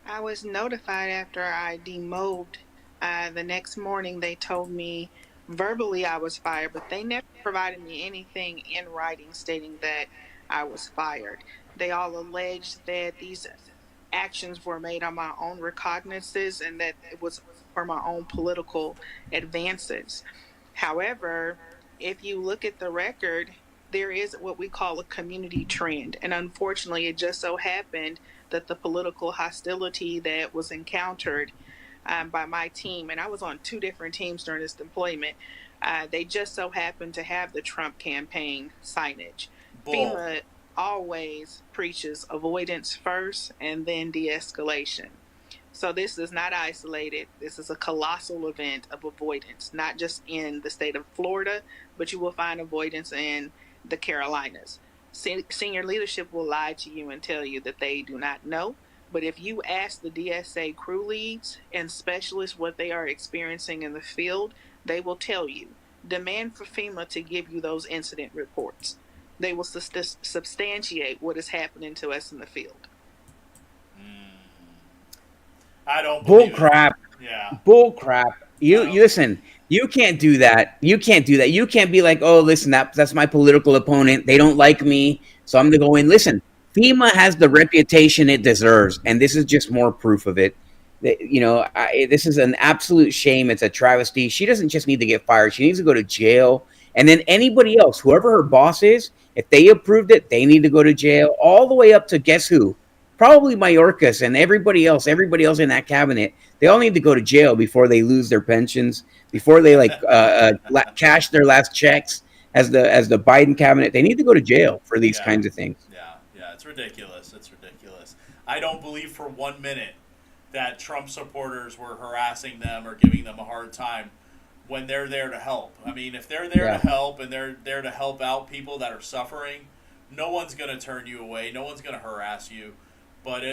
[SPEAKER 18] I was notified after I demobbed. The next morning, they told me verbally I was fired, but they never provided me anything in writing stating that I was fired. They all alleged that these actions were made on my own recognizances and that it was for my own political advances. However, if you look at the record, there is what we call a community trend. And unfortunately, it just so happened that the political hostility that was encountered by my team, and I was on 2 different teams during this deployment, they just so happened to have the Trump campaign signage. FEMA always preaches avoidance first and then de-escalation. So this is not isolated. This is a colossal event of avoidance, not just in the state of Florida, but you will find avoidance in the Carolinas. Senior leadership will lie to you and tell you that they do not know. But if you ask the DSA crew leads and specialists what they are experiencing in the field, they will tell you. Demand for FEMA to give you those incident reports. They will substantiate what is happening to us in the field.
[SPEAKER 13] I don't
[SPEAKER 14] bull crap.
[SPEAKER 13] Yeah.
[SPEAKER 14] Bull crap. You listen, you can't do that. You can't do that. You can't be like, oh, listen, that's my political opponent. They don't like me, so I'm going to go in. Listen, FEMA has the reputation it deserves, and this is just more proof of it. This is an absolute shame. It's a travesty. She doesn't just need to get fired. She needs to go to jail. And then anybody else, whoever her boss is, if they approved it, they need to go to jail, all the way up to guess who? Probably Mayorkas and everybody else in that cabinet. They all need to go to jail before they lose their pensions, before they cash their last checks as the Biden cabinet. They need to go to jail for these kinds of things.
[SPEAKER 13] Yeah, it's ridiculous. It's ridiculous. I don't believe for 1 minute that Trump supporters were harassing them or giving them a hard time when they're there to help. I mean, if they're there to help and they're there to help out people that are suffering, no one's going to turn you away. No one's going to harass you. But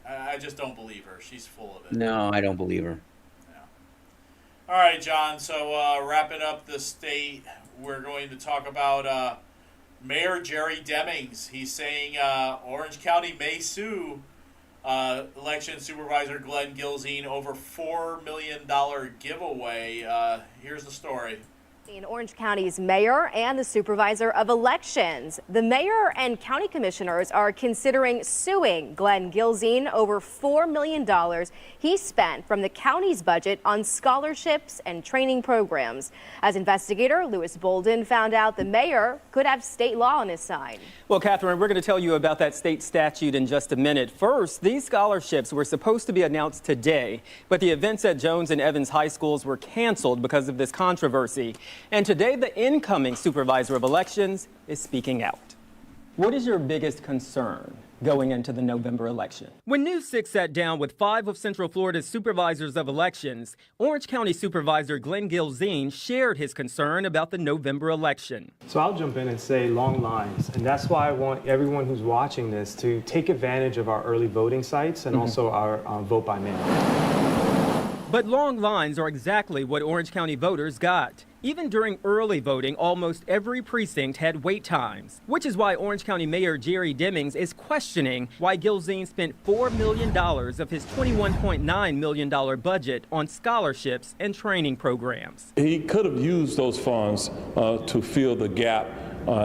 [SPEAKER 13] I just don't believe her. She's full of it.
[SPEAKER 14] No, I don't believe her.
[SPEAKER 13] Yeah. All right, John. So wrapping up the state, we're going to talk about Mayor Jerry Demings. He's saying Orange County may sue election supervisor Glenn Gilzine over $4 million giveaway. Here's the story.
[SPEAKER 19] In Orange County's mayor and the supervisor of elections. The mayor and county commissioners are considering suing Glenn Gilzine over $4 million he spent from the county's budget on scholarships and training programs. As investigator Louis Bolden found out, the mayor could have state law on his side.
[SPEAKER 20] Well, Catherine, we're going to tell you about that state statute in just a minute. First, these scholarships were supposed to be announced today, but the events at Jones and Evans high schools were canceled because of this controversy. And today, the incoming supervisor of elections is speaking out. What is your biggest concern going into the November election. When News 6 sat down with 5 of Central Florida's supervisors of elections, Orange County Supervisor Glenn Gilzine shared his concern about the November election.
[SPEAKER 21] So I'll jump in and say long lines, and that's why I want everyone who's watching this to take advantage of our early voting sites and also our vote by mail. But long lines are exactly what Orange County voters got. Even during early voting, almost every precinct had wait times, which is why Orange County Mayor Jerry Demings is questioning why Gilzine spent $4 million of his $21.9 million budget on scholarships and training programs.
[SPEAKER 22] He could have used those funds to fill the gap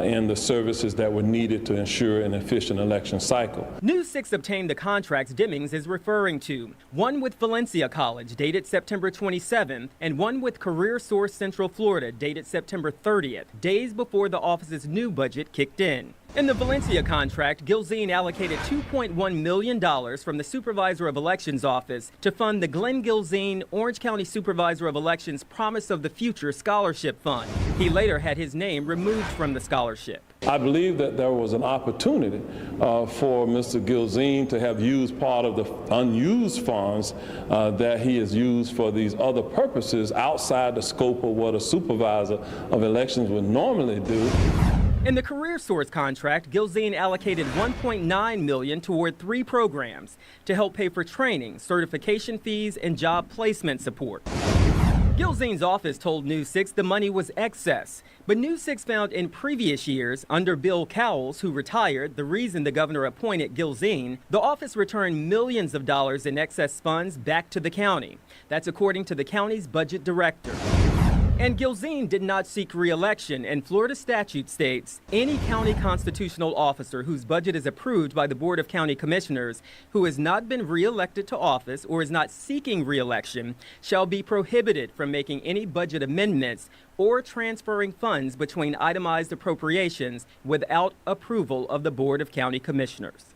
[SPEAKER 22] in the services that were needed to ensure an efficient election cycle.
[SPEAKER 20] News 6 obtained the contracts Demings is referring to, one with Valencia College dated September 27th and one with Career Source Central Florida dated September 30th, days before the office's new budget kicked in. In the Valencia contract, Gilzine allocated $2.1 million from the Supervisor of Elections office to fund the Glenn Gilzine Orange County Supervisor of Elections Promise of the Future Scholarship Fund. He later had his name removed from the scholarship.
[SPEAKER 22] I believe that there was an opportunity for Mr. Gilzine to have used part of the unused funds that he has used for these other purposes outside the scope of what a supervisor of elections would normally do.
[SPEAKER 20] In the Career Source contract, Gilzine allocated $1.9 million toward 3 programs to help pay for training, certification fees, and job placement support. Gilzine's office told News 6 the money was excess, but News 6 found in previous years, under Bill Cowles, who retired, the reason the governor appointed Gilzine, the office returned millions of dollars in excess funds back to the county. That's according to the county's budget director. And Gilzine did not seek re-election, and Florida statute states any county constitutional officer whose budget is approved by the Board of County Commissioners who has not been re-elected to office or is not seeking re-election shall be prohibited from making any budget amendments or transferring funds between itemized appropriations without approval of the Board of County Commissioners.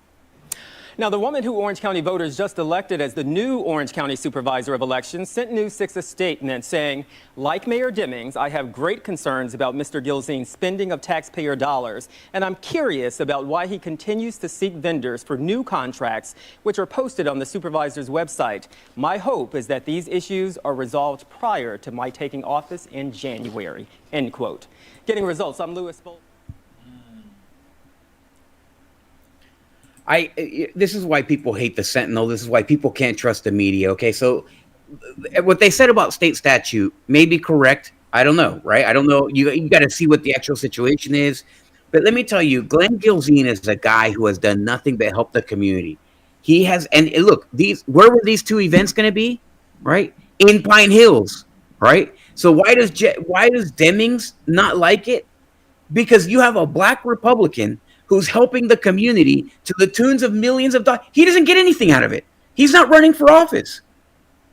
[SPEAKER 20] Now, the woman who Orange County voters just elected as the new Orange County Supervisor of Elections sent News 6 a statement saying, like Mayor Demings, I have great concerns about Mr. Gilzine's spending of taxpayer dollars, and I'm curious about why he continues to seek vendors for new contracts, which are posted on the supervisor's website. My hope is that these issues are resolved prior to my taking office in January, end quote. Getting results, I'm Louis Bolt.
[SPEAKER 14] This is why people hate the Sentinel. This is why people can't trust the media. Okay, so what they said about state statute may be correct. I don't know, right? I don't know. You got to see what the actual situation is. But let me tell you, Glenn Gilzine is a guy who has done nothing but help the community. He has, and look, where were these 2 events going to be? Right in Pine Hills, right? So why does Demings not like it? Because you have a black Republican who's helping the community to the tunes of millions of dollars. He doesn't get anything out of it. He's not running for office.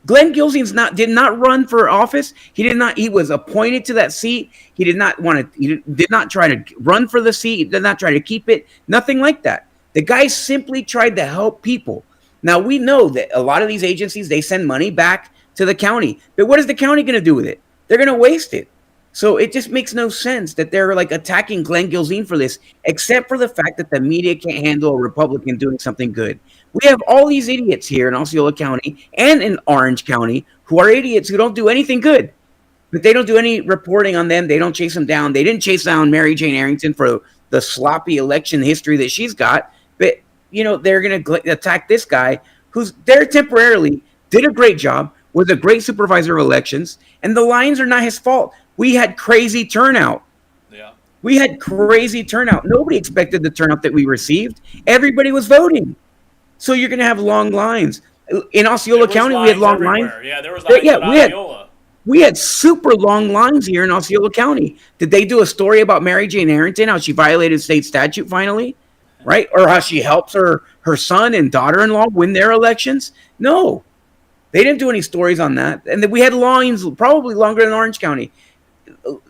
[SPEAKER 14] Glenn Gilzine did not run for office. He was appointed to that seat. He did not try to run for the seat. He did not try to keep it. Nothing like that. The guy simply tried to help people. Now, we know that a lot of these agencies, they send money back to the county. But what is the county going to do with it? They're going to waste it. So it just makes no sense that they're like attacking Glenn Gilzine for this, except for the fact that the media can't handle a Republican doing something good. We have all these idiots here in Osceola County and in Orange County who are idiots who don't do anything good, but they don't do any reporting on them. They don't chase them down. They didn't chase down Mary Jane Arrington for the sloppy election history that she's got. But, they're going to attack this guy who's there temporarily, did a great job, was a great supervisor of elections, and the lines are not his fault. We had crazy turnout.
[SPEAKER 13] Yeah.
[SPEAKER 14] We had crazy turnout. Nobody expected the turnout that we received. Everybody was voting. So you're going to have long lines. In Osceola County, we had long lines.
[SPEAKER 13] Yeah, there was lines in Osceola.
[SPEAKER 14] We had super long lines here in Osceola County. Did they do a story about Mary Jane Arrington, how she violated state statute finally? Right? Or how she helps her son and daughter-in-law win their elections? No. They didn't do any stories on that. And we had lines probably longer than Orange County.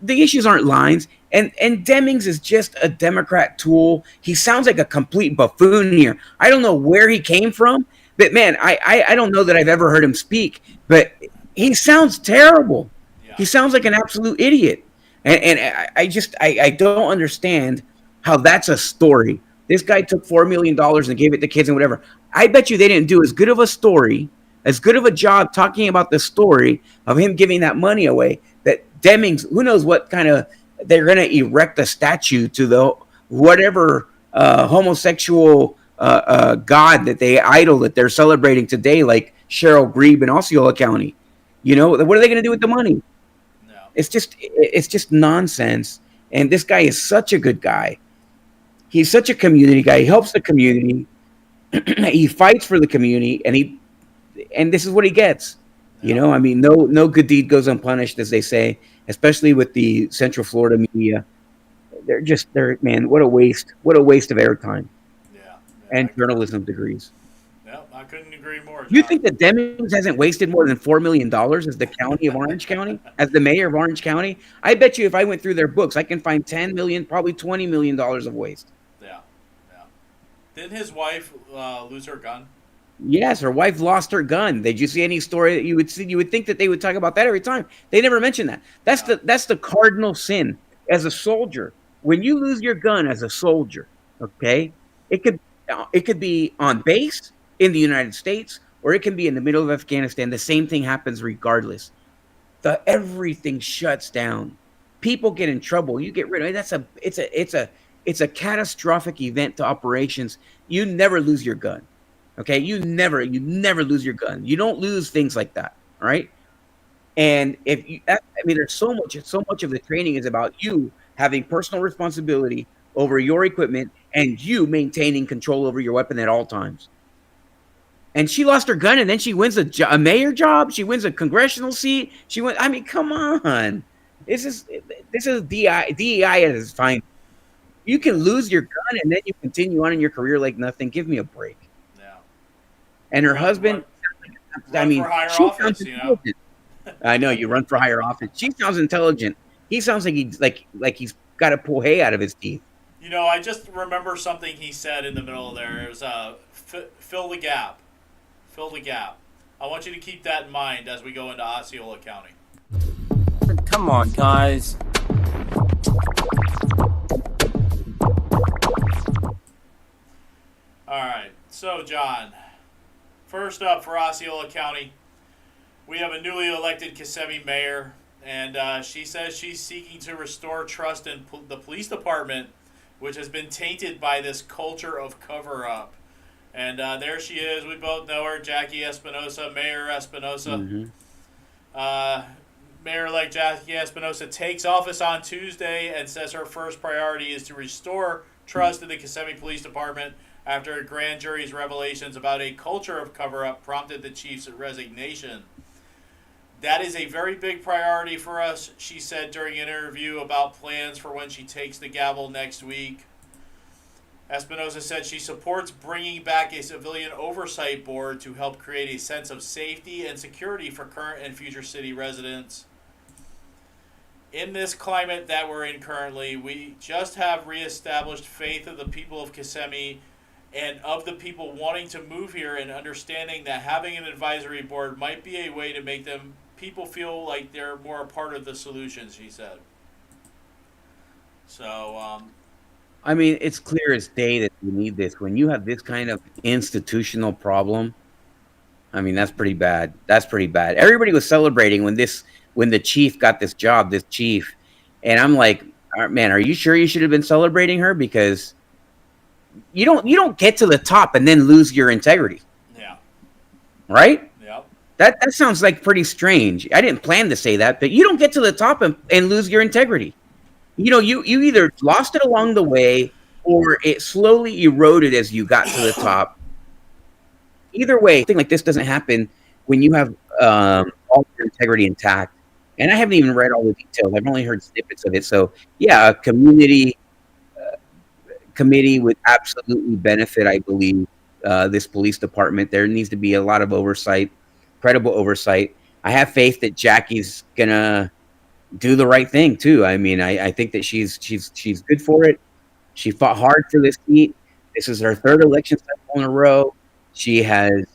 [SPEAKER 14] The issues aren't lines, and Demings is just a Democrat tool. He sounds like a complete buffoon here. I don't know where he came from, but man, I don't know that I've ever heard him speak, but he sounds terrible. Yeah. He sounds like an absolute idiot. And I don't understand how that's a story This guy took $4 million and gave it to kids and whatever. I bet you they didn't do as good of a story, as good of a job talking about the story of him giving that money away, that Demings, who knows what kind of, they're going to erect a statue to the whatever homosexual god that they idol that they're celebrating today, like Cheryl Grebe in Osceola County. You know, what are they going to do with the money? No. It's just nonsense. And this guy is such a good guy. He's such a community guy. He helps the community. He fights for the community, and this is what he gets. You know, I mean, no good deed goes unpunished, as they say, especially with the Central Florida media. They're man, what a waste of airtime. Yeah. And journalism degrees.
[SPEAKER 13] No, I couldn't agree more. John.
[SPEAKER 14] You think that Demings hasn't wasted more than $4 million as the county of Orange County, as the mayor of Orange County? I bet you if I went through their books, I can find 10 million, probably $20 million of waste.
[SPEAKER 13] Yeah. Didn't his wife lose her gun?
[SPEAKER 14] Yes, her wife lost her gun. Did you see any story that you would see? You would think that they would talk about that every time. They never mention that. That's the cardinal sin as a soldier. When you lose your gun as a soldier, okay, it could be on base in the United States, or it can be in the middle of Afghanistan. The same thing happens regardless. Everything shuts down. People get in trouble. You get rid of it. It's a catastrophic event to operations. You never lose your gun. Okay, you never lose your gun. You don't lose things like that, all right? And there's so much of the training is about you having personal responsibility over your equipment and you maintaining control over your weapon at all times. And she lost her gun, and then she wins a mayor job. She wins a congressional seat. I mean, come on. This is DEI at its finest. You can lose your gun and then you continue on in your career like nothing. Give me a break. And her husband, she sounds intelligent. I know, you run for higher office. She sounds intelligent. He sounds like he's got to pull hay out of his teeth.
[SPEAKER 13] You know, I just remember something he said in the middle there. It was fill the gap. Fill the gap. I want you to keep that in mind as we go into Osceola County.
[SPEAKER 1] Come on, guys.
[SPEAKER 13] All right. So, John, first up for Osceola County, we have a newly elected Kissimmee mayor, and she says she's seeking to restore trust in the police department, which has been tainted by this culture of cover-up. And there she is. We both know her, Jackie Espinosa, Mayor Espinosa.
[SPEAKER 14] Mm-hmm.
[SPEAKER 13] Mayor-elect Jackie Espinosa takes office on Tuesday and says her first priority is to restore trust in the Kissimmee Police Department after a grand jury's revelations about a culture of cover-up prompted the chief's resignation. That is a very big priority for us, she said during an interview about plans for when she takes the gavel next week. Espinosa said she supports bringing back a civilian oversight board to help create a sense of safety and security for current and future city residents. In this climate that we're in currently, we just have reestablished faith of the people of Kissimmee and of the people wanting to move here and understanding that having an advisory board might be a way to make people feel like they're more a part of the solution, she said. So,
[SPEAKER 14] I mean, it's clear as day that you need this. When you have this kind of institutional problem, I mean, that's pretty bad. That's pretty bad. Everybody was celebrating when the chief got this job, and I'm like, man, are you sure you should have been celebrating her? Because you don't get to the top and then lose your integrity.
[SPEAKER 13] Yeah.
[SPEAKER 14] Right?
[SPEAKER 13] Yep.
[SPEAKER 14] That sounds like pretty strange. I didn't plan to say that, but you don't get to the top and lose your integrity. You know, you either lost it along the way or it slowly eroded as you got to the top. Either way, a thing like this doesn't happen when you have all your integrity intact. And I haven't even read all the details. I've only heard snippets of it. So, yeah, a community committee would absolutely benefit, I believe, this police department. There needs to be a lot of oversight, credible oversight. I have faith that Jackie's going to do the right thing, too. I mean, I think that she's good for it. She fought hard for this seat. This is her third election cycle in a row. She has,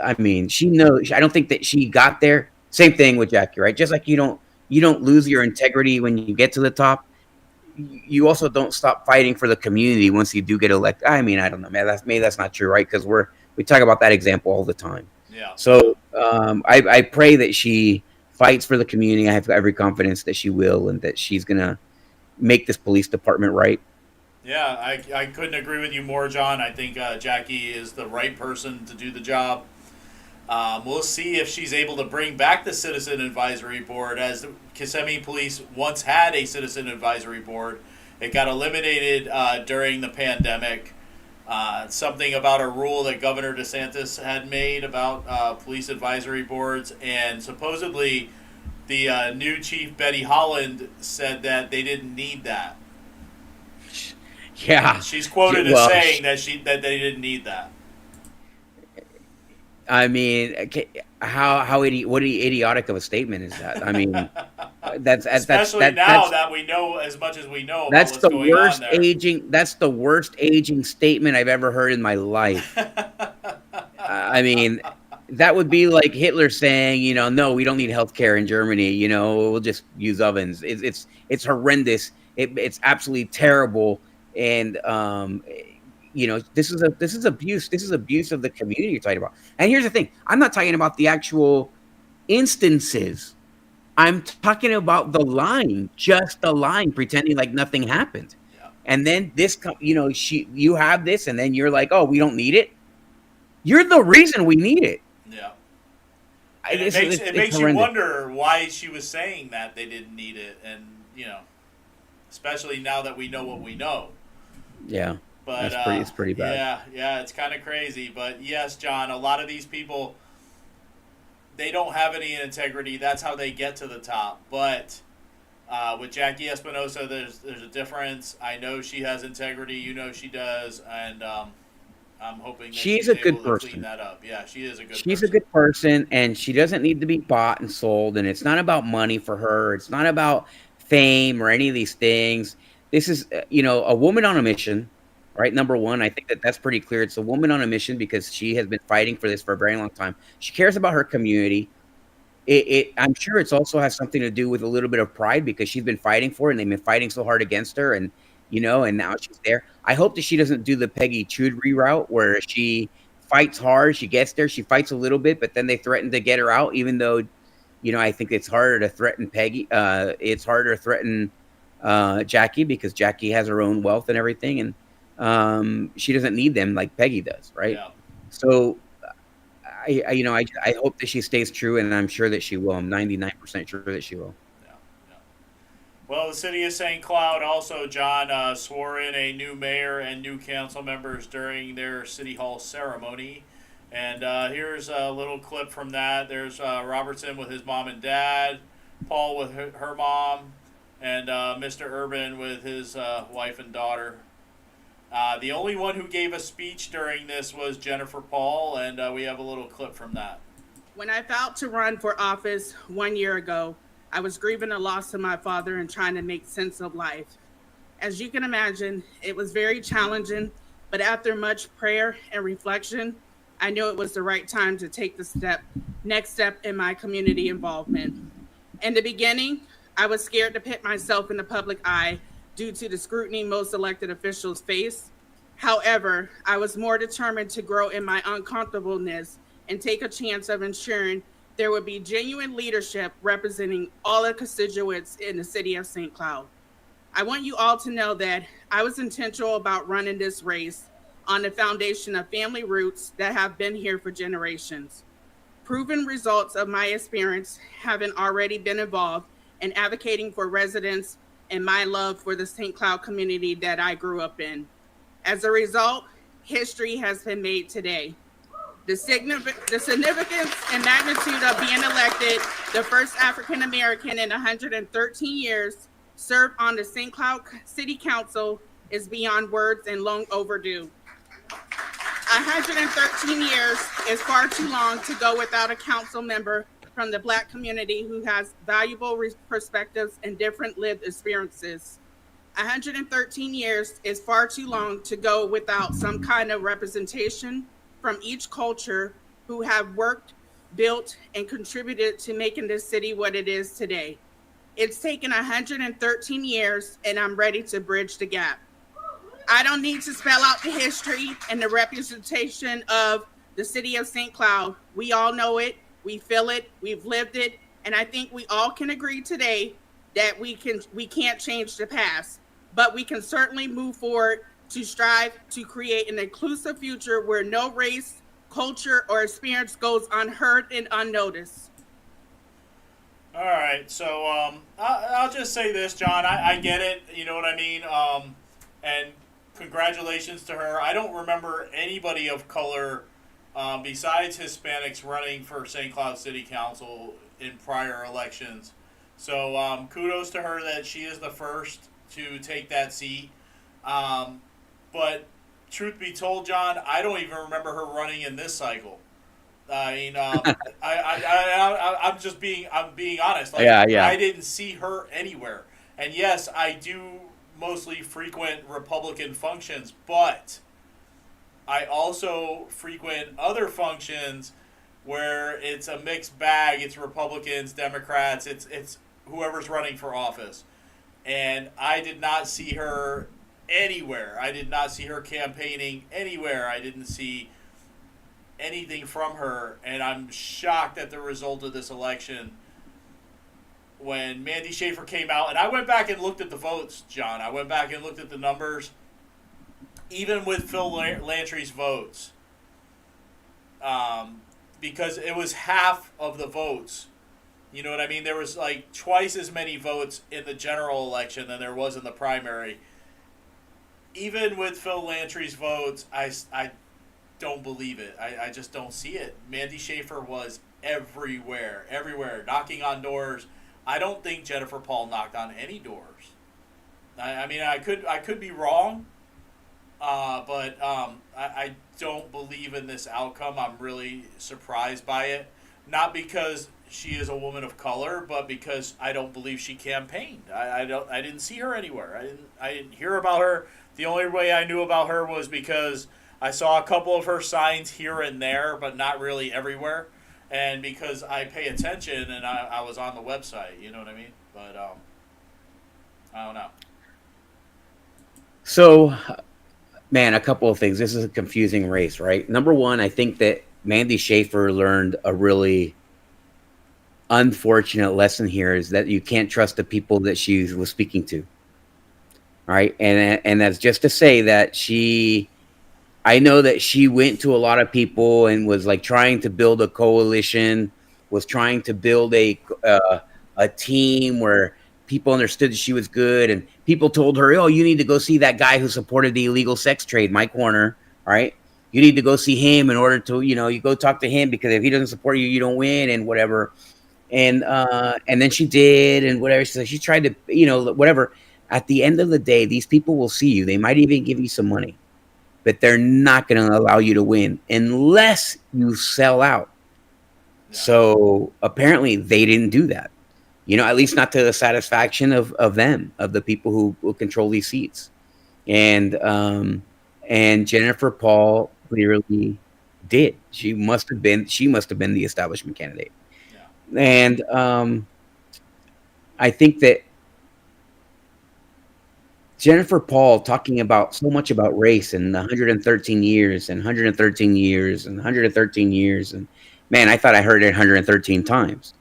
[SPEAKER 14] I mean, she knows. I don't think that she got there. Same thing with Jackie, right? Just like you don't lose your integrity when you get to the top. you also don't stop fighting for the community once you do get elected. I mean, I don't know, man. Maybe that's not true, right? Because we talk about that example all the time.
[SPEAKER 13] Yeah.
[SPEAKER 14] So I pray that she fights for the community. I have every confidence that she will, and that she's gonna make this police department right.
[SPEAKER 13] Yeah, I couldn't agree with you more, John. I think Jackie is the right person to do the job. We'll see if she's able to bring back the Citizen Advisory Board, as the Kissimmee Police once had a Citizen Advisory Board. It got eliminated during the pandemic. Something about a rule that Governor DeSantis had made about police advisory boards, and supposedly the new chief, Betty Holland, said that they didn't need that.
[SPEAKER 14] Yeah,
[SPEAKER 13] she's quoted as saying that they didn't need that.
[SPEAKER 14] I mean, what idiotic of a statement is that? I mean,
[SPEAKER 13] especially now that we know as much as we know.
[SPEAKER 14] That's
[SPEAKER 13] about what's
[SPEAKER 14] the worst
[SPEAKER 13] going on there.
[SPEAKER 14] aging. That's the worst aging statement I've ever heard in my life. I mean, that would be like Hitler saying, no, we don't need healthcare in Germany. We'll just use ovens. It's horrendous. It's absolutely terrible. And this is abuse. This is abuse of the community you're talking about. And here's the thing: I'm not talking about the actual instances. I'm talking about the line, just the line, pretending like nothing happened. Yeah. And then you have this, and then you're like, oh, we don't need it. You're the reason we need it.
[SPEAKER 13] Yeah. And it makes you wonder why she was saying that they didn't need it, and especially now that we know what we know.
[SPEAKER 14] Yeah.
[SPEAKER 13] But
[SPEAKER 14] it's pretty bad.
[SPEAKER 13] Yeah, it's kind of crazy. But yes, John, a lot of these people, they don't have any integrity. That's how they get to the top. But with Jackie Espinosa, there's a difference. I know she has integrity. She does, and I'm hoping that she's
[SPEAKER 14] a good
[SPEAKER 13] able
[SPEAKER 14] person.
[SPEAKER 13] To clean that up. Yeah, she is a good.
[SPEAKER 14] She's a good person, and she doesn't need to be bought and sold. And it's not about money for her. It's not about fame or any of these things. This is, a woman on a mission. Right, number one, I think that's pretty clear. It's a woman on a mission because she has been fighting for this for a very long time. She cares about her community. I'm sure it also has something to do with a little bit of pride because she's been fighting for it, and they've been fighting so hard against her, and and now she's there. I hope that she doesn't do the Peggy Choudhury route where she fights hard, she gets there, she fights a little bit, but then they threaten to get her out, even though, I think it's harder to threaten Peggy. It's harder to threaten Jackie because Jackie has her own wealth and everything, and she doesn't need them like Peggy does, right?
[SPEAKER 13] Yeah.
[SPEAKER 14] So, I hope that she stays true, and I'm sure that she will. I'm 99% sure that she will.
[SPEAKER 13] Yeah. Well, the city of St. Cloud also, John, swore in a new mayor and new council members during their city hall ceremony. And here's a little clip from that. There's Robertson with his mom and dad, Paul with her mom, and Mr. Urban with his wife and daughter. The only one who gave a speech during this was Jennifer Paul, and we have a little clip from that.
[SPEAKER 3] When I vowed to run for office 1 year ago, I was grieving the loss of my father and trying to make sense of life. As you can imagine, it was very challenging, but after much prayer and reflection, I knew it was the right time to take the next step in my community involvement. In the beginning, I was scared to put myself in the public eye due to the scrutiny most elected officials face. However, I was more determined to grow in my uncomfortableness and take a chance of ensuring there would be genuine leadership representing all the constituents in the city of St. Cloud. I want you all to know that I was intentional about running this race on the foundation of family roots that have been here for generations. Proven results of my experience having already been involved in advocating for residents and my love for the St. Cloud community that I grew up in. As a result, history has been made today. The significance and magnitude of being elected the first African American in 113 years served on the St. Cloud City Council is beyond words and long overdue. 113 years is far too long to go without a council member from the Black community who has valuable perspectives and different lived experiences. 113 years is far too long to go without some kind of representation from each culture who have worked, built, and contributed to making this city what it is today. It's taken 113 years, and I'm ready to bridge the gap. I don't need to spell out the history and the representation of the city of St. Cloud. We all know it, we feel it, we've lived it, and I think we all can agree today that we can't change the past, but we can certainly move forward to strive to create an inclusive future where no race, culture, or experience goes unheard and unnoticed.
[SPEAKER 13] All right, so I'll just say this, John. I get it. You know what I mean? And congratulations to her. I don't remember anybody of color besides Hispanics running for St. Cloud City Council in prior elections. So kudos to her that she is the first to take that seat. But truth be told, John, I don't even remember her running in this cycle. I mean, I'm being honest. Like,
[SPEAKER 14] Yeah.
[SPEAKER 13] I didn't see her anywhere. And yes, I do mostly frequent Republican functions, but I also frequent other functions where it's a mixed bag. It's Republicans, Democrats, it's whoever's running for office. And I did not see her anywhere. I did not see her campaigning anywhere. I didn't see anything from her, and I'm shocked at the result of this election. When Mandy Schaefer came out, and I went back and looked at the votes, John. I went back and looked at the numbers. Even with Phil Landry's votes, because it was half of the votes. You know what I mean? There was like twice as many votes in the general election than there was in the primary. Even with Phil Landry's votes, I don't believe it. I just don't see it. Mandy Schaefer was everywhere, knocking on doors. I don't think Jennifer Paul knocked on any doors. I mean, I could be wrong, but I don't believe in this outcome. I'm really surprised by it. Not because she is a woman of color, but because I don't believe she campaigned. I didn't see her anywhere. I didn't hear about her. The only way I knew about her was because I saw a couple of her signs here and there, but not really everywhere. And because I pay attention and I was on the website, you know what I mean? But I don't know.
[SPEAKER 14] So, man, a couple of things. This is a confusing race, right? Number one, I think that Mandy Schaefer learned a really unfortunate lesson here, is that you can't trust the people that she was speaking to. Right. And that's just to say that I know that she went to a lot of people and was like trying to build a coalition, was trying to build a team where people understood that she was good, and people told her, oh, you need to go see that guy who supported the illegal sex trade, Mike Warner. Right. You need to go see him in order to, you go talk to him, because if he doesn't support you, you don't win, and whatever. And then she did, and whatever. So she tried to, whatever. At the end of the day, these people will see you. They might even give you some money, but they're not going to allow you to win unless you sell out. So apparently they didn't do that, at least not to the satisfaction of them, of the people who control these seats. And Jennifer Paul clearly did. She must have been the establishment candidate. Yeah. And I think that Jennifer Paul talking about so much about race and 113 years and 113 years and 113 years. And man, I thought I heard it 113 times.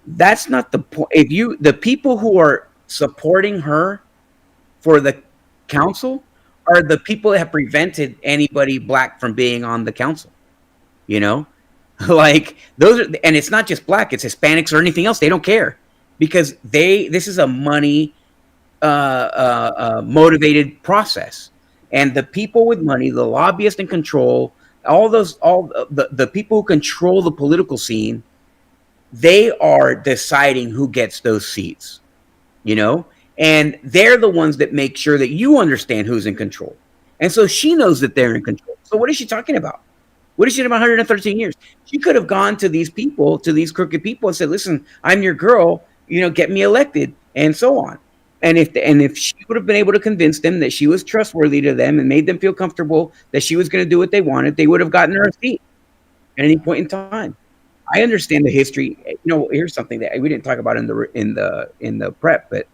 [SPEAKER 14] That's not the point. The people who are supporting her for the council are the people that have prevented anybody black from being on the council. Like those are, and it's not just black, it's Hispanics or anything else. They don't care, because this is a money motivated process, and the people with money, the lobbyists in control, all the people who control the political scene, they are deciding who gets those seats, and they're the ones that make sure that you understand who's in control. And so she knows that they're in control. So what is she talking about? What is she about 113 years? She could have gone to these people, to these crooked people, and said, listen, I'm your girl, get me elected, and so on. And if she would have been able to convince them that she was trustworthy to them and made them feel comfortable that she was going to do what they wanted, they would have gotten her a seat at any point in time. I understand the history. Here's something that we didn't talk about in the prep, but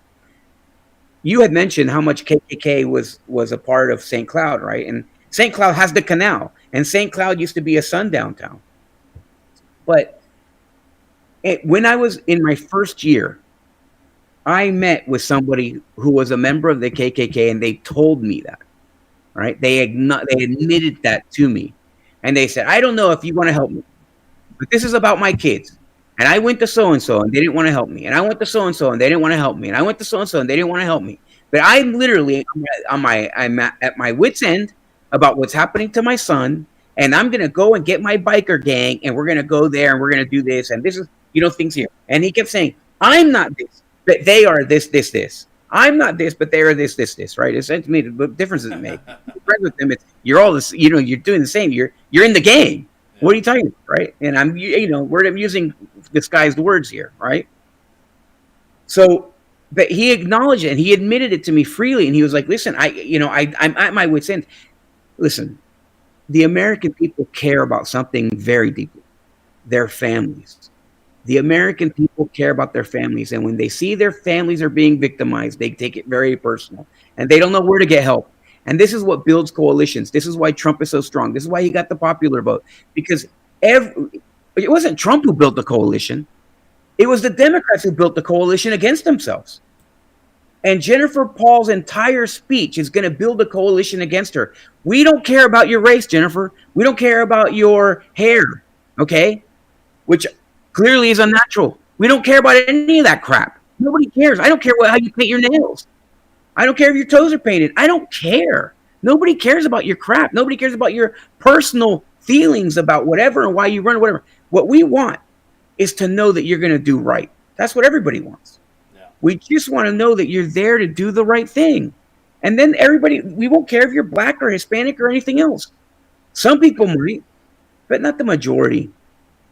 [SPEAKER 14] you had mentioned how much KKK was a part of St. Cloud, right? And St. Cloud has the canal, and St. Cloud used to be a sundown town. But when I was in my first year, I met with somebody who was a member of the KKK, and they told me that, right? They admitted that to me, and they said, "I don't know if you want to help me, but this is about my kids. And I went to so-and-so and they didn't want to help me. And I went to so-and-so and they didn't want to help me. And I went to so-and-so and they didn't want to help me. But I'm literally I'm at my wit's end about what's happening to my son. And I'm going to go and get my biker gang. And we're going to go there and we're going to do this. And this is, things here." And he kept saying, "I'm not this, but they are this, this, this. I'm not this, but they are this, this, this," right? It's to me, what difference does it make? You're friends with them. You're all this, you're doing the same. You're in the game. What are you talking about, right? And I'm using disguised words here, right? So, but he acknowledged it and he admitted it to me freely, and he was like, "Listen, I'm at my wit's end. Listen, the American people care about something very deeply: their families. The American people care about their families, and when they see their families are being victimized, they take it very personal, and they don't know where to get help. And this is what builds coalitions. This is why Trump is so strong. This is why he got the popular vote, because it wasn't Trump who built the coalition. It was the Democrats who built the coalition against themselves. And Jennifer Paul's entire speech is going to build a coalition against her. We don't care about your race, Jennifer. We don't care about your hair, okay? Which clearly is unnatural. We don't care about any of that crap. Nobody cares. I don't care how you paint your nails. I don't care if your toes are painted. I don't care. Nobody cares about your crap. Nobody cares about your personal feelings about whatever and why you run, whatever. What we want is to know that you're going to do right. That's what everybody wants. Yeah. We just want to know that you're there to do the right thing. And then we won't care if you're black or Hispanic or anything else. Some people might, but not the majority.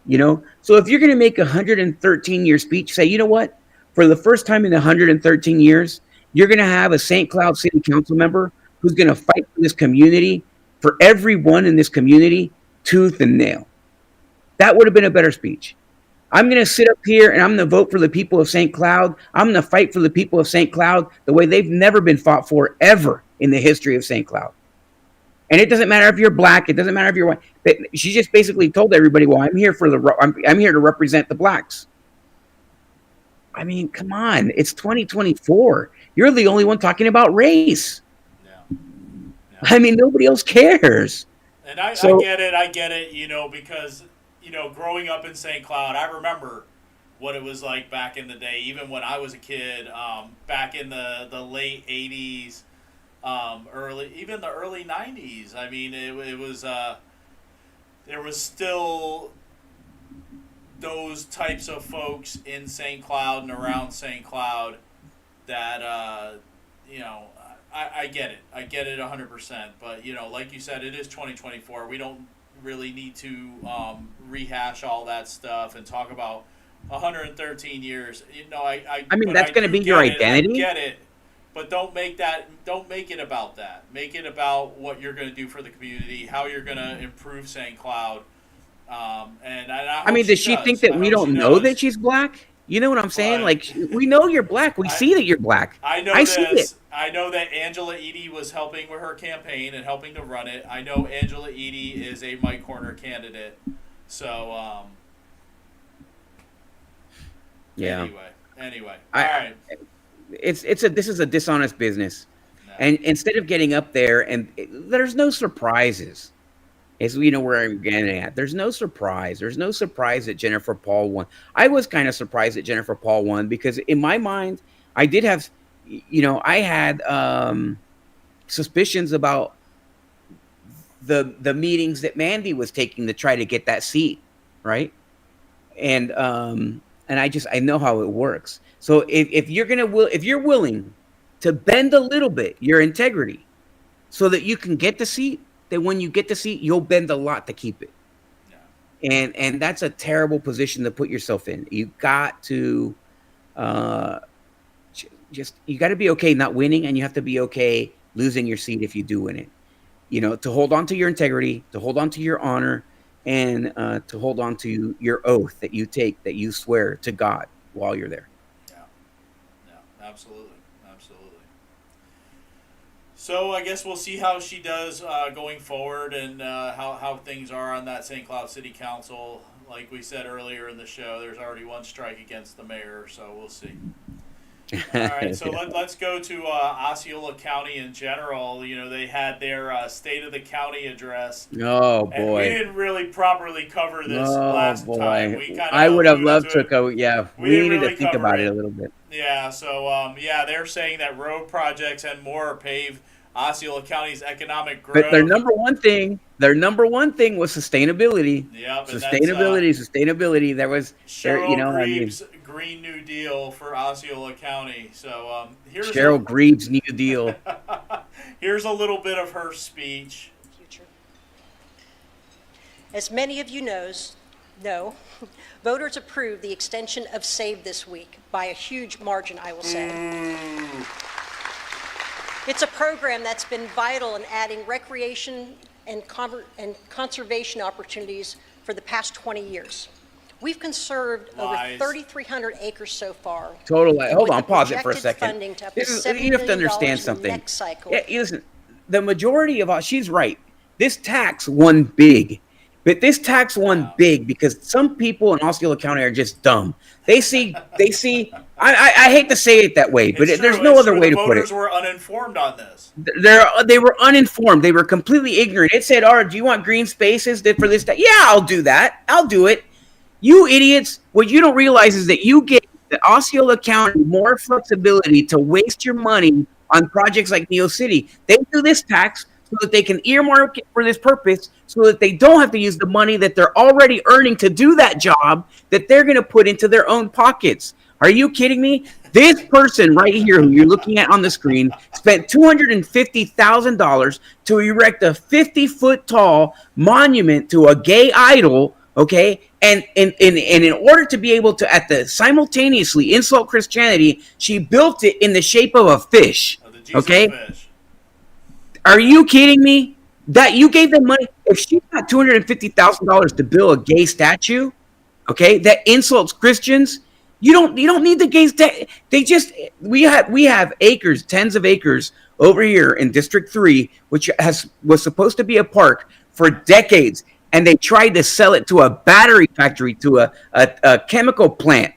[SPEAKER 14] So if you're going to make a 113-year speech, say, you know what? For the first time in 113 years, you're going to have a St. Cloud City Council member who's going to fight for this community, for everyone in this community, tooth and nail. That would have been a better speech. I'm going to sit up here and I'm going to vote for the people of St. Cloud. I'm going to fight for the people of St. Cloud the way they've never been fought for ever in the history of St. Cloud. And it doesn't matter if you're black. It doesn't matter if you're white. She just basically told everybody, "Well, I'm here I'm here to represent the blacks." I mean, come on. It's 2024. You're the only one talking about race. Yeah. I mean, nobody else cares.
[SPEAKER 13] And I get it, because, growing up in St. Cloud, I remember what it was like back in the day, even when I was a kid, back in the late 80s, the early 90s. I mean, it was, there was still those types of folks in St. Cloud and around St. Cloud that, I get it. I get it 100%. But, like you said, it is 2024. We don't really need to rehash all that stuff and talk about 113 years. I mean,
[SPEAKER 14] that's going to be your identity.
[SPEAKER 13] I get it. But don't make it about that. Make it about what you're going to do for the community, how you're going to improve St. Cloud. I
[SPEAKER 14] mean, does she think that we don't know that she's black? You know what I'm saying? Like, we know you're black. We see that you're black.
[SPEAKER 13] I know
[SPEAKER 14] see it.
[SPEAKER 13] I know that Angela Eady was helping with her campaign and helping to run it. I know Angela Eady is a Mike Horner candidate. So,
[SPEAKER 14] yeah.
[SPEAKER 13] Anyway. All right.
[SPEAKER 14] This is a dishonest business. No. And instead of getting up there there's no surprises. As we know where I'm getting at. There's no surprise. There's no surprise that Jennifer Paul won. I was kind of surprised that Jennifer Paul won because in my mind, I did have, I had suspicions about the meetings that Mandy was taking to try to get that seat, right? And I know how it works. So if you're willing to bend a little bit your integrity so that you can get the seat, then when you get the seat, you'll bend a lot to keep it. Yeah. And that's a terrible position to put yourself in. You got to you got to be okay not winning, and you have to be okay losing your seat if you do win it. To hold on to your integrity, to hold on to your honor, and to hold on to your oath that you take, that you swear to God while you're there.
[SPEAKER 13] Absolutely. So I guess we'll see how she does going forward, and how things are on that St. Cloud City Council. Like we said earlier in the show, there's already one strike against the mayor, so we'll see. All right, so let's go to Osceola County in general. You know, they had their State of the County address.
[SPEAKER 14] Oh,
[SPEAKER 13] And
[SPEAKER 14] boy.
[SPEAKER 13] we didn't really properly cover this last time. We
[SPEAKER 14] I would have loved to
[SPEAKER 13] it.
[SPEAKER 14] go. Yeah, we
[SPEAKER 13] didn't
[SPEAKER 14] needed
[SPEAKER 13] really
[SPEAKER 14] to think
[SPEAKER 13] cover
[SPEAKER 14] about it a little bit.
[SPEAKER 13] Yeah, so they're saying that road projects and more pave Osceola County's economic growth.
[SPEAKER 14] But their number one thing was sustainability.
[SPEAKER 13] Yep, and
[SPEAKER 14] sustainability. There was,
[SPEAKER 13] Cheryl Greaves' Green New Deal for Osceola County. So here's
[SPEAKER 14] Cheryl Greaves' New Deal.
[SPEAKER 13] Here's a little bit of her speech.
[SPEAKER 4] As many of you know, voters approved the extension of SAVE this week by a huge margin, I will say. It's a program that's been vital in adding recreation and conservation opportunities for the past 20 years. We've conserved over 3,300 acres so far.
[SPEAKER 14] Total. Hold on,
[SPEAKER 4] with
[SPEAKER 14] pause it for a
[SPEAKER 4] projected
[SPEAKER 14] second.
[SPEAKER 4] funding to up
[SPEAKER 14] You
[SPEAKER 4] to $7
[SPEAKER 14] have to
[SPEAKER 4] million
[SPEAKER 14] understand
[SPEAKER 4] in
[SPEAKER 14] something.
[SPEAKER 4] next cycle.
[SPEAKER 14] Yeah, listen, the majority of she's right. This tax won big. But this tax won big because some people in Osceola County are just dumb. They see, I hate to say it that way, but there's no other way to put it.
[SPEAKER 13] Voters were uninformed on this.
[SPEAKER 14] They were uninformed. They were completely ignorant. It said, do you want green spaces for this? Yeah, I'll do that. I'll do it. You idiots, what you don't realize is that you get the Osceola County more flexibility to waste your money on projects like Neo City. They do this tax so that they can earmark it for this purpose, so that they don't have to use the money that they're already earning to do that job that they're going to put into their own pockets. Are you kidding me? This person right here, who you're looking at on the screen, spent $250,000 to erect a 50-foot tall monument to a gay idol, okay? And in order to be able to simultaneously insult Christianity, she built it in the shape of a fish, okay?
[SPEAKER 13] Fish.
[SPEAKER 14] Are you kidding me? That you gave them money? If she got $250,000 to build a gay statue, okay, that insults Christians, you don't need the gay statue. We have acres, tens of acres over here in District 3, which was supposed to be a park for decades, and they tried to sell it to a battery factory, to a chemical plant,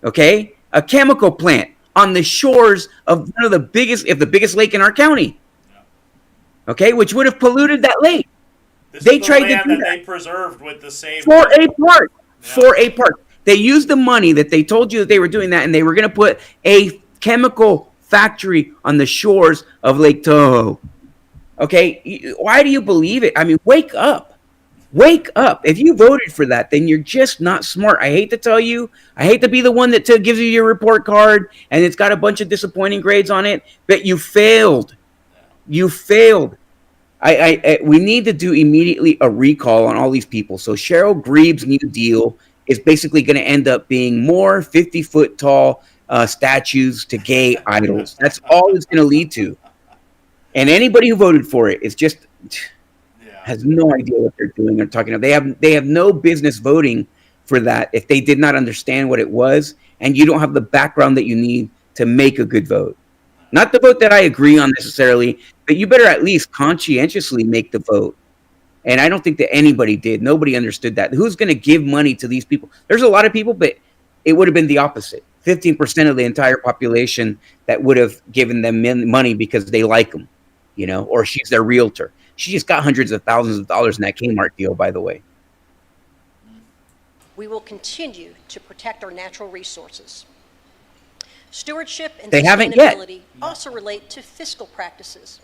[SPEAKER 14] okay, a chemical plant on the shores of one of the biggest lake in our county. Okay, which would have polluted that lake.
[SPEAKER 13] They tried to do that. They preserved with the same
[SPEAKER 14] for a park. They used the money that they told you that they were doing that, and they were going to put a chemical factory on the shores of Lake Tahoe. Okay, why do you believe it? I mean, wake up. Wake up. If you voted for that, then you're just not smart. I hate to tell you. I hate to be the one that gives you your report card and it's got a bunch of disappointing grades on it, but you failed. You failed. We need to do immediately a recall on all these people. So Cheryl Greaves' New Deal is basically going to end up being more 50-foot tall statues to gay idols. That's all it's going to lead to. And anybody who voted for it is just has no idea what they're doing or talking about. They have no business voting for that if they did not understand what it was, and you don't have the background that you need to make a good vote. Not the vote that I agree on necessarily, but you better at least conscientiously make the vote. And I don't think that anybody did. Nobody understood that. Who's going to give money to these people? There's a lot of people, but it would have been the opposite. 15% of the entire population that would have given them money because they like them, or she's their realtor. She just got hundreds of thousands of dollars in that Kmart deal, by the way.
[SPEAKER 4] We will continue to protect our natural resources. Stewardship and
[SPEAKER 14] They haven't yet.
[SPEAKER 4] sustainability also relate to fiscal practices.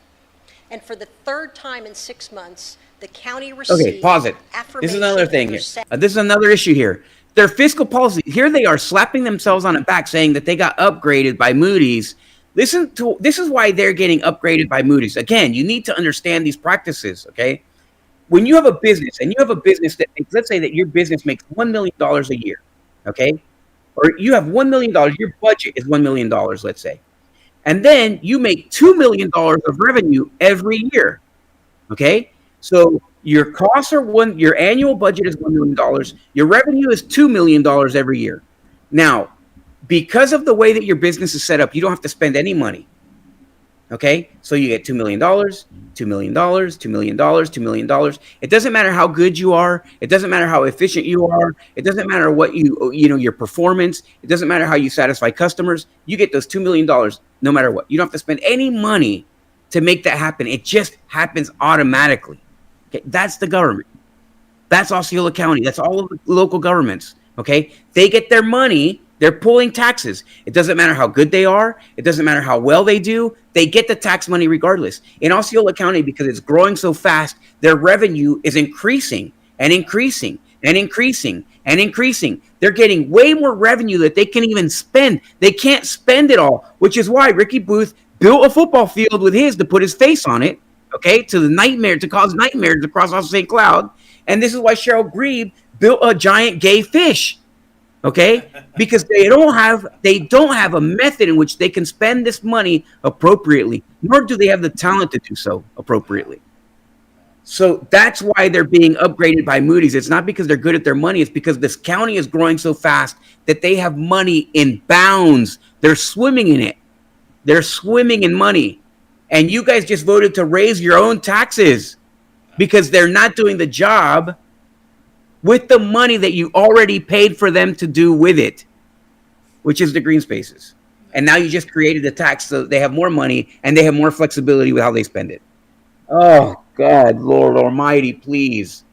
[SPEAKER 4] And for the third time in 6 months, the county received
[SPEAKER 14] Okay, pause it. This is another thing here. This is another issue here. Their fiscal policy, here they are slapping themselves on the back saying that they got upgraded by Moody's. This is why they're getting upgraded by Moody's. Again, you need to understand these practices, okay? When you have a business, and you have a business that, let's say that your business makes $1 million a year, okay? Or you have $1 million, your budget is $1 million, let's say. And then you make $2 million of revenue every year, okay? So your costs are your annual budget is $1 million. Your revenue is $2 million every year. Now, because of the way that your business is set up, you don't have to spend any money. Okay, so you get $2 million, $2 million, $2 million, $2 million. It doesn't matter how good you are. It doesn't matter how efficient you are. It doesn't matter what your performance. It doesn't matter how you satisfy customers. You get those $2 million no matter what. You don't have to spend any money to make that happen. It just happens automatically. Okay, that's the government. That's Osceola County. That's all of the local governments. Okay, they get their money. They're pulling taxes. It doesn't matter how good they are. It doesn't matter how well they do. They get the tax money regardless. In Osceola County, because it's growing so fast, their revenue is increasing and increasing and increasing and increasing. They're getting way more revenue that they can even spend. They can't spend it all, which is why Ricky Booth built a football field with his to put his face on it, okay, to cause nightmares across St. Cloud. And this is why Cheryl Grebe built a giant gay fish. Okay, because they don't have a method in which they can spend this money appropriately, nor do they have the talent to do so appropriately. So that's why they're being upgraded by Moody's. It's not because they're good at their money. It's because this county is growing so fast that they have money in bounds. They're swimming in it. They're swimming in money. And you guys just voted to raise your own taxes because they're not doing the job with the money that you already paid for them to do with it, which is the green spaces. And now you just created a tax so they have more money and they have more flexibility with how they spend it. Oh, God, Lord Almighty, please.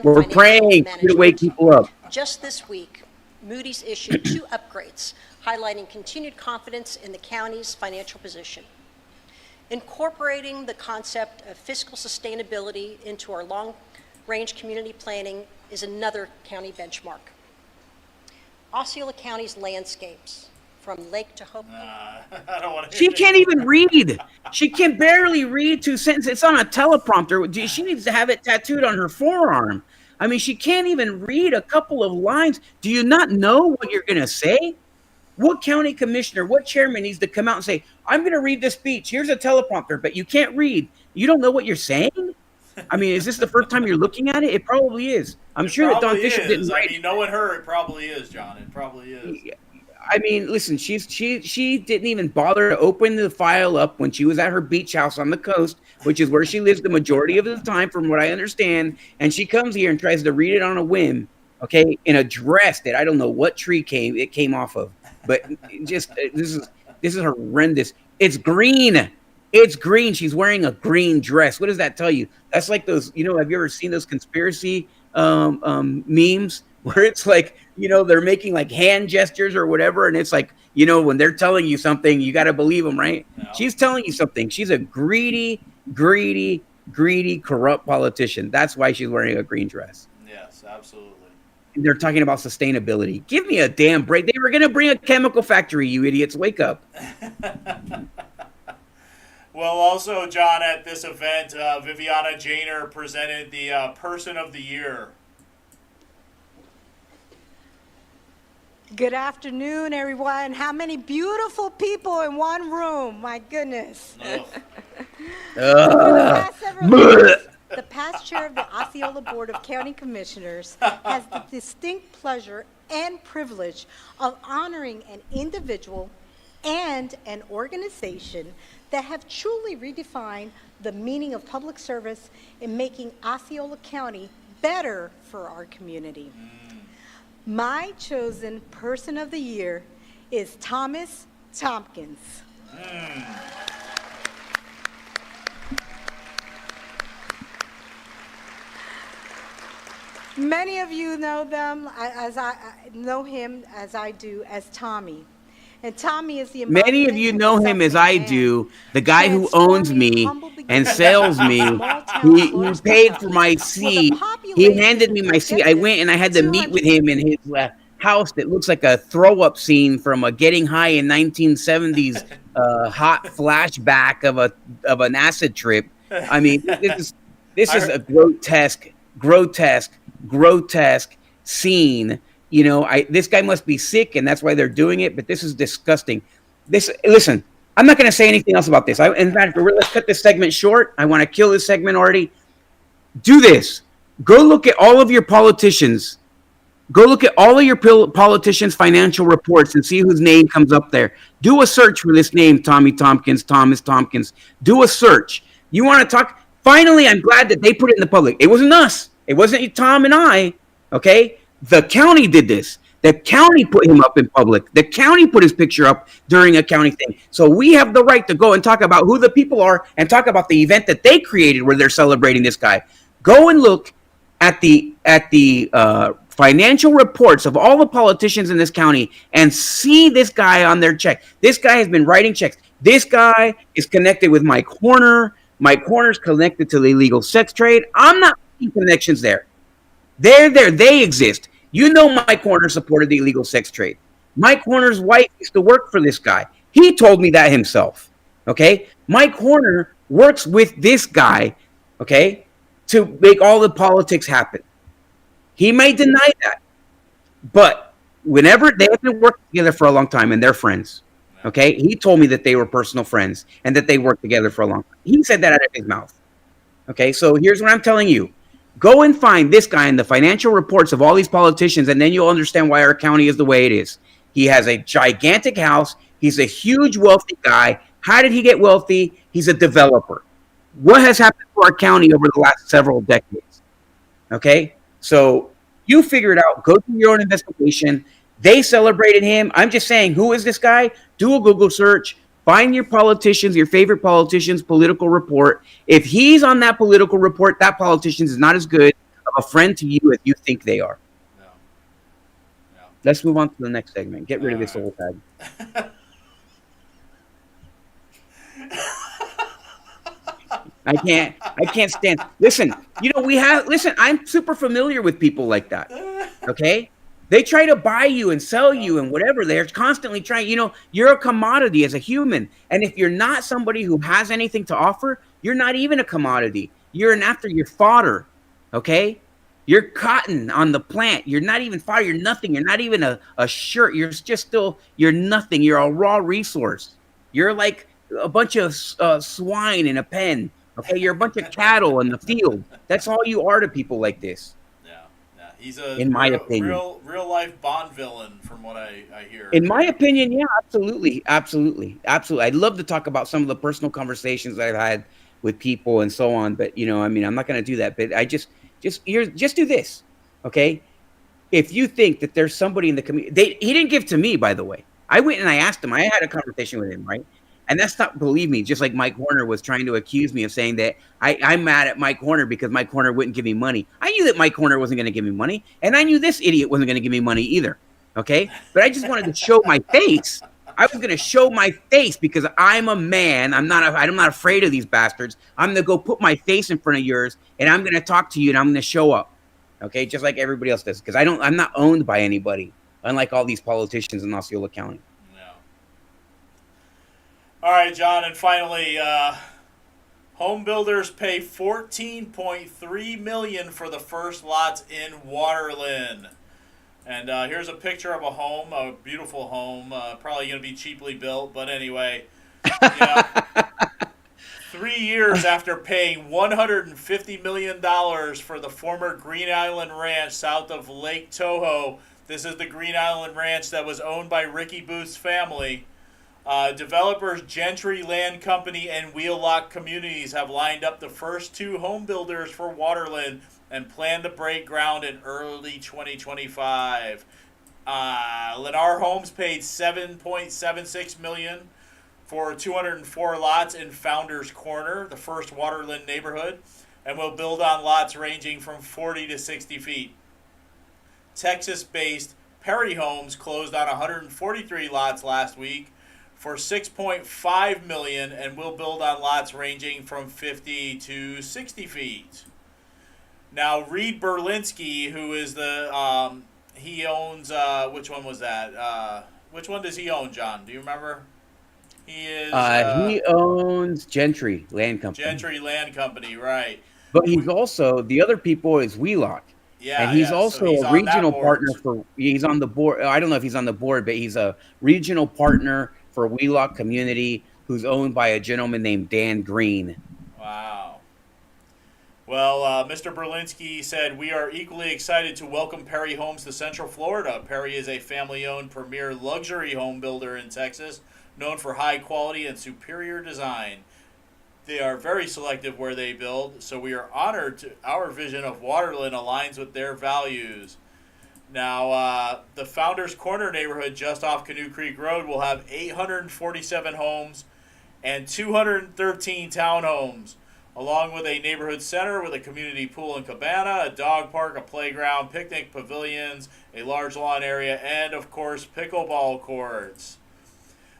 [SPEAKER 14] We're praying to wake people up.
[SPEAKER 4] Just this week, Moody's issued 2 upgrades, highlighting continued confidence in the county's financial position. Incorporating the concept of fiscal sustainability into our long-range community planning is another county benchmark. Osceola County's landscapes, from lake to hope.
[SPEAKER 14] She can't even read. She can barely read 2 sentences. It's on a teleprompter. She needs to have it tattooed on her forearm. I mean, she can't even read a couple of lines. Do you not know what you're going to say? What county commissioner, what chairman needs to come out and say, I'm going to read this speech. Here's a teleprompter, but you can't read. You don't know what you're saying? I mean, is this the first time you're looking at it? It probably is. I'm sure that Don Fisher didn't write.
[SPEAKER 13] I mean, knowing her, it probably is, John. It probably is.
[SPEAKER 14] I mean, listen, she didn't even bother to open the file up when she was at her beach house on the coast, which is where she lives the majority of the time, from what I understand. And she comes here and tries to read it on a whim, okay, in a dress that I don't know what tree it came off of. But just this is horrendous. It's green. It's green. She's wearing a green dress. What does that tell you? That's like those, have you ever seen those conspiracy memes where it's like, they're making like hand gestures or whatever. And it's like, when they're telling you something, you got to believe them, right? No. She's telling you something. She's a greedy, corrupt politician. That's why she's wearing a green dress.
[SPEAKER 13] Yes, absolutely.
[SPEAKER 14] They're talking about sustainability. Give me a damn break. They were going to bring a chemical factory, you idiots. Wake up.
[SPEAKER 13] Well, also, John, at this event, Viviana Janer presented the Person of the Year.
[SPEAKER 5] Good afternoon, everyone. How many beautiful people in one room. My goodness. The past chair of the Osceola Board of County Commissioners has the distinct pleasure and privilege of honoring an individual and an organization that have truly redefined the meaning of public service in making Osceola County better for our community. My chosen Person of the Year is Thomas Tompkins. Many of you know them as I know him as I do as Tommy. And Tommy is the
[SPEAKER 14] many of you know him as I do, the guy who owns me and sells me. He paid for my seat. He handed me my seat. I went and I had to meet with him in his house that looks like a throw-up scene from a Getting High in 1970s hot flashback of an acid trip. I mean, this is a grotesque scene. This guy must be sick, and that's why they're doing it. But this is disgusting. Listen, I'm not going to say anything else about this. In fact, let's cut this segment short. I want to kill this segment already. Do this. Go look at all of your politicians. Go look at all of your politicians' financial reports and see whose name comes up there. Do a search for this name, Tommy Tompkins, Thomas Tompkins. Do a search. You want to talk? Finally, I'm glad that they put it in the public. It wasn't us. It wasn't Tom and I. Okay? The county did this. The county put him up in public. The county put his picture up during a county thing. So we have the right to go and talk about who the people are and talk about the event that they created where they're celebrating this guy. Go and look at the financial reports of all the politicians in this county and see this guy on their check. This guy has been writing checks. This guy is connected with Mike Horner. Mike Horner's connected to the illegal sex trade. I'm not making connections there. They're there. They exist. You know Mike Horner supported the illegal sex trade. Mike Horner's wife used to work for this guy. He told me that himself. Okay? Mike Horner works with this guy, okay, to make all the politics happen. He may deny that, but whenever they have been working together for a long time and they're friends, okay? He told me that they were personal friends and that they worked together for a long time. He said that out of his mouth. Okay, so here's what I'm telling you. Go and find this guy in the financial reports of all these politicians, and then you'll understand why our county is the way it is. He has a gigantic house. He's a huge wealthy guy. How did he get wealthy? He's a developer. What has happened to our county over the last several decades? Okay? So you figure it out. Go do your own investigation. They celebrated him. I'm just saying, who is this guy? Do a Google search. Find your politicians, your favorite politician's political report. If he's on that political report, that politician is not as good of a friend to you as you think they are. No. Let's move on to the next segment. Get rid of this old tag. I can't stand. Listen, I'm super familiar with people like that. Okay? They try to buy you and sell you and whatever. They're constantly trying, you're a commodity as a human. And if you're not somebody who has anything to offer, you're not even a commodity. You're your fodder. Okay? You're cotton on the plant. You're not even fodder. You're nothing. You're not even a shirt. You're nothing. You're a raw resource. You're like a bunch of swine in a pen. Okay, you're a bunch of cattle in the field. That's all you are to people like this.
[SPEAKER 13] Yeah. He's in
[SPEAKER 14] my opinion,
[SPEAKER 13] real life Bond villain, from what I hear.
[SPEAKER 14] In my opinion, yeah, absolutely. I'd love to talk about some of the personal conversations that I've had with people and so on, but I'm not going to do that. But I just do this, okay? If you think that there's somebody in the community, he didn't give to me, by the way. I went and I asked him. I had a conversation with him, right? And that's not, believe me, just like Mike Horner was trying to accuse me of saying that I'm mad at Mike Horner because Mike Horner wouldn't give me money. I knew that Mike Horner wasn't going to give me money, and I knew this idiot wasn't going to give me money either, okay? But I just wanted to show my face. I was going to show my face because I'm a man. I'm not afraid of these bastards. I'm going to go put my face in front of yours, and I'm going to talk to you, and I'm going to show up, okay? Just like everybody else does, because I'm not owned by anybody, unlike all these politicians in Osceola County.
[SPEAKER 13] All right, John, and finally, home builders pay $14.3 million for the first lots in Waterland. And here's a picture of a home, a beautiful home, probably going to be cheaply built, but anyway. 3 years after paying $150 million for the former Green Island Ranch south of Lake Toho, this is the Green Island Ranch that was owned by Ricky Booth's family. Developers Gentry Land Company and Wheelock Communities have lined up the first two home builders for Waterland and plan to break ground in early 2025. Lennar Homes paid $7.76 million for 204 lots in Founders Corner, the first Waterland neighborhood, and will build on lots ranging from 40 to 60 feet. Texas-based Perry Homes closed on 143 lots last week for $6.5 million and will build on lots ranging from 50 to 60 feet. Now, Reed Berlinski, who is he owns, which one was that? Which one does he own, John? Do you remember? He
[SPEAKER 14] owns Gentry Land Company.
[SPEAKER 13] Gentry Land Company, right.
[SPEAKER 14] But he's also, the other people is Wheelock.
[SPEAKER 13] Yeah,
[SPEAKER 14] and he's also a regional partner he's on the board. I don't know if he's on the board, but he's a regional partner for Wheelock Community, who's owned by a gentleman named Dan Green.
[SPEAKER 13] Wow. Well, Mr. Berlinski said, we are equally excited to welcome Perry Homes to Central Florida. Perry is a family-owned premier luxury home builder in Texas, known for high quality and superior design. They are very selective where they build, so we are honored to our vision of Waterland aligns with their values. Now, the Founders Corner neighborhood just off Canoe Creek Road will have 847 homes and 213 townhomes, along with a neighborhood center with a community pool and cabana, a dog park, a playground, picnic pavilions, a large lawn area, and, of course, pickleball courts.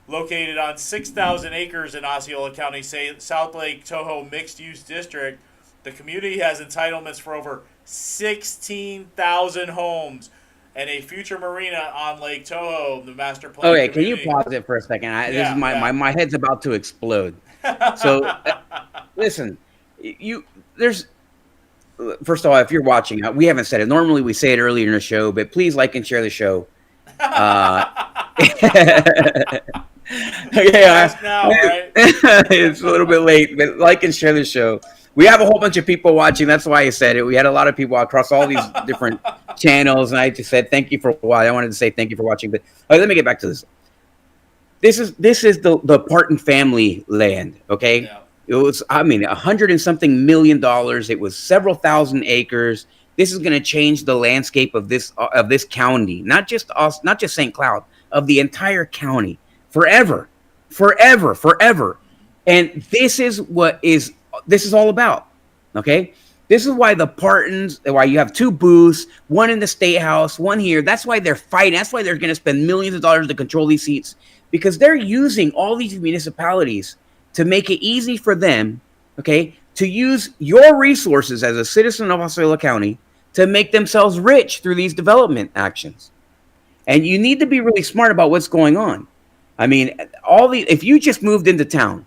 [SPEAKER 13] Located on 6,000 acres in Osceola County, South Lake Tahoe Mixed-Use District, the community has entitlements for over 16,000 homes and a future marina on Lake Tahoe, the master plan.
[SPEAKER 14] Okay, can you pause it for a second? This is my head's about to explode. So, listen, first of all, if you're watching, we haven't said it. Normally we say it earlier in the show, but please like and share the show.
[SPEAKER 13] Now, right?
[SPEAKER 14] It's a little bit late, but like and share the show. We have a whole bunch of people watching. That's why I said it. We had a lot of people across all these different channels, and I just said thank you for a while. I wanted to say thank you for watching, but let me get back to this. This is the Partin family land, okay? Yeah. It was, $100 and something million. It was several thousand acres. This is going to change the landscape of this county, not just St. Cloud, of the entire county, forever. And this is what this is all about, okay? This is why the Partins, why you have two booths, one in the State House, one here. That's why they're fighting. That's why they're going to spend millions of dollars to control these seats, because they're using all these municipalities to make it easy for them, okay, to use your resources as a citizen of Osceola County to make themselves rich through these development actions. And you need to be really smart about what's going on. If you just moved into town,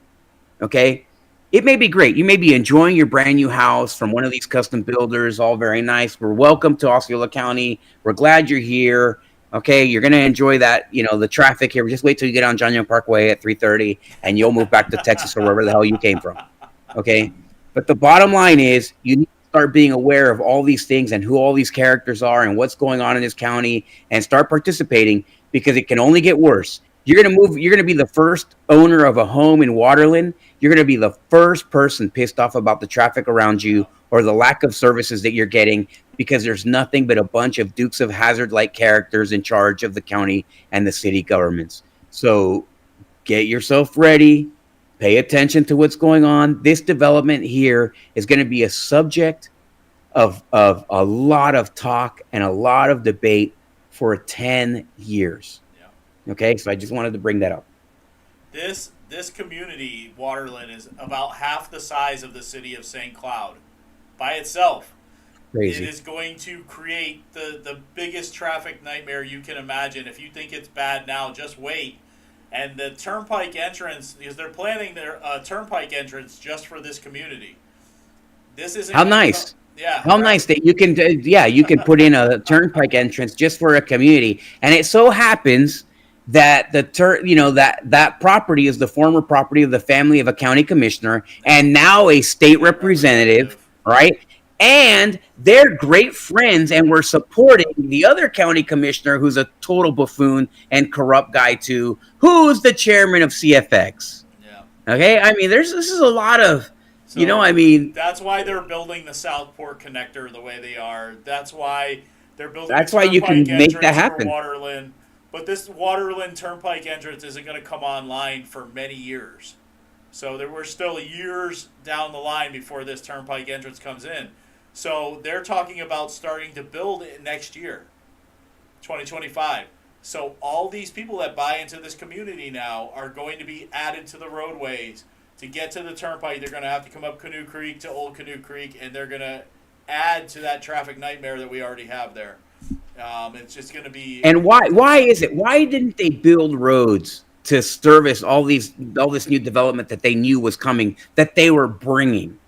[SPEAKER 14] okay, it may be great. You may be enjoying your brand new house from one of these custom builders, all very nice. We're welcome to Osceola County. We're glad you're here. Okay, you're going to enjoy that, the traffic here. Just wait till you get on John Young Parkway at 3:30 and you'll move back to Texas or wherever the hell you came from. Okay, but the bottom line is you need to start being aware of all these things and who all these characters are and what's going on in this county and start participating, because it can only get worse. You're going to be the first owner of a home in Waterland. You're going to be the first person pissed off about the traffic around you or the lack of services that you're getting, because there's nothing but a bunch of Dukes of Hazzard-like characters in charge of the county and the city governments. So get yourself ready. Pay attention to what's going on. This development here is going to be a subject of a lot of talk and a lot of debate for 10 years. Okay, so I just wanted to bring that up.
[SPEAKER 13] This community, Waterland, is about half the size of the city of St. Cloud by itself.
[SPEAKER 14] Crazy.
[SPEAKER 13] It is going to create the biggest traffic nightmare you can imagine. If you think it's bad now, just wait. And the turnpike entrance, because they're planning their turnpike entrance just for this community. This isn't
[SPEAKER 14] how nice. How nice that you can put in a turnpike entrance just for a community, and it so happens that that property is the former property of the family of a county commissioner and now a state representative, right? And they're great friends, and we're supporting the other county commissioner who's a total buffoon and corrupt guy too, who's the chairman of CFX. Yeah. Okay, this is a lot of,
[SPEAKER 13] That's why they're building the Southport connector the way they are. That's why they're building.
[SPEAKER 14] That's why you can make that happen.
[SPEAKER 13] Waterland. But this Waterland Turnpike entrance isn't going to come online for many years. So we're still years down the line before this Turnpike entrance comes in. So they're talking about starting to build it next year, 2025. So all these people that buy into this community now are going to be added to the roadways. To get to the Turnpike, they're going to have to come up Canoe Creek to Old Canoe Creek, and they're going to add to that traffic nightmare that we already have there. It's just going to be.
[SPEAKER 14] And why is it? Why didn't they build roads to service all this new development that they knew was coming, that they were bringing?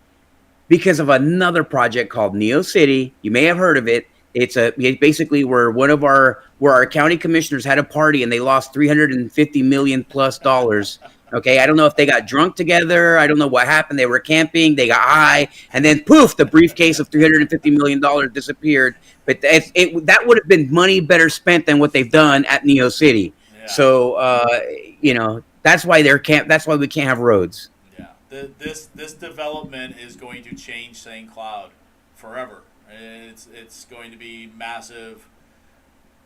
[SPEAKER 14] Because of another project called Neo City. You may have heard of it. It's basically where our county commissioners had a party and they lost $350 million plus Okay, I don't know if they got drunk together. I don't know what happened. They were camping, they got high, and then poof, the briefcase of $350 million disappeared. But that would have been money better spent than what they've done at Neo City.
[SPEAKER 13] Yeah.
[SPEAKER 14] So, that's why that's why we can't have roads.
[SPEAKER 13] Yeah, this development is going to change St. Cloud forever. It's going to be massive,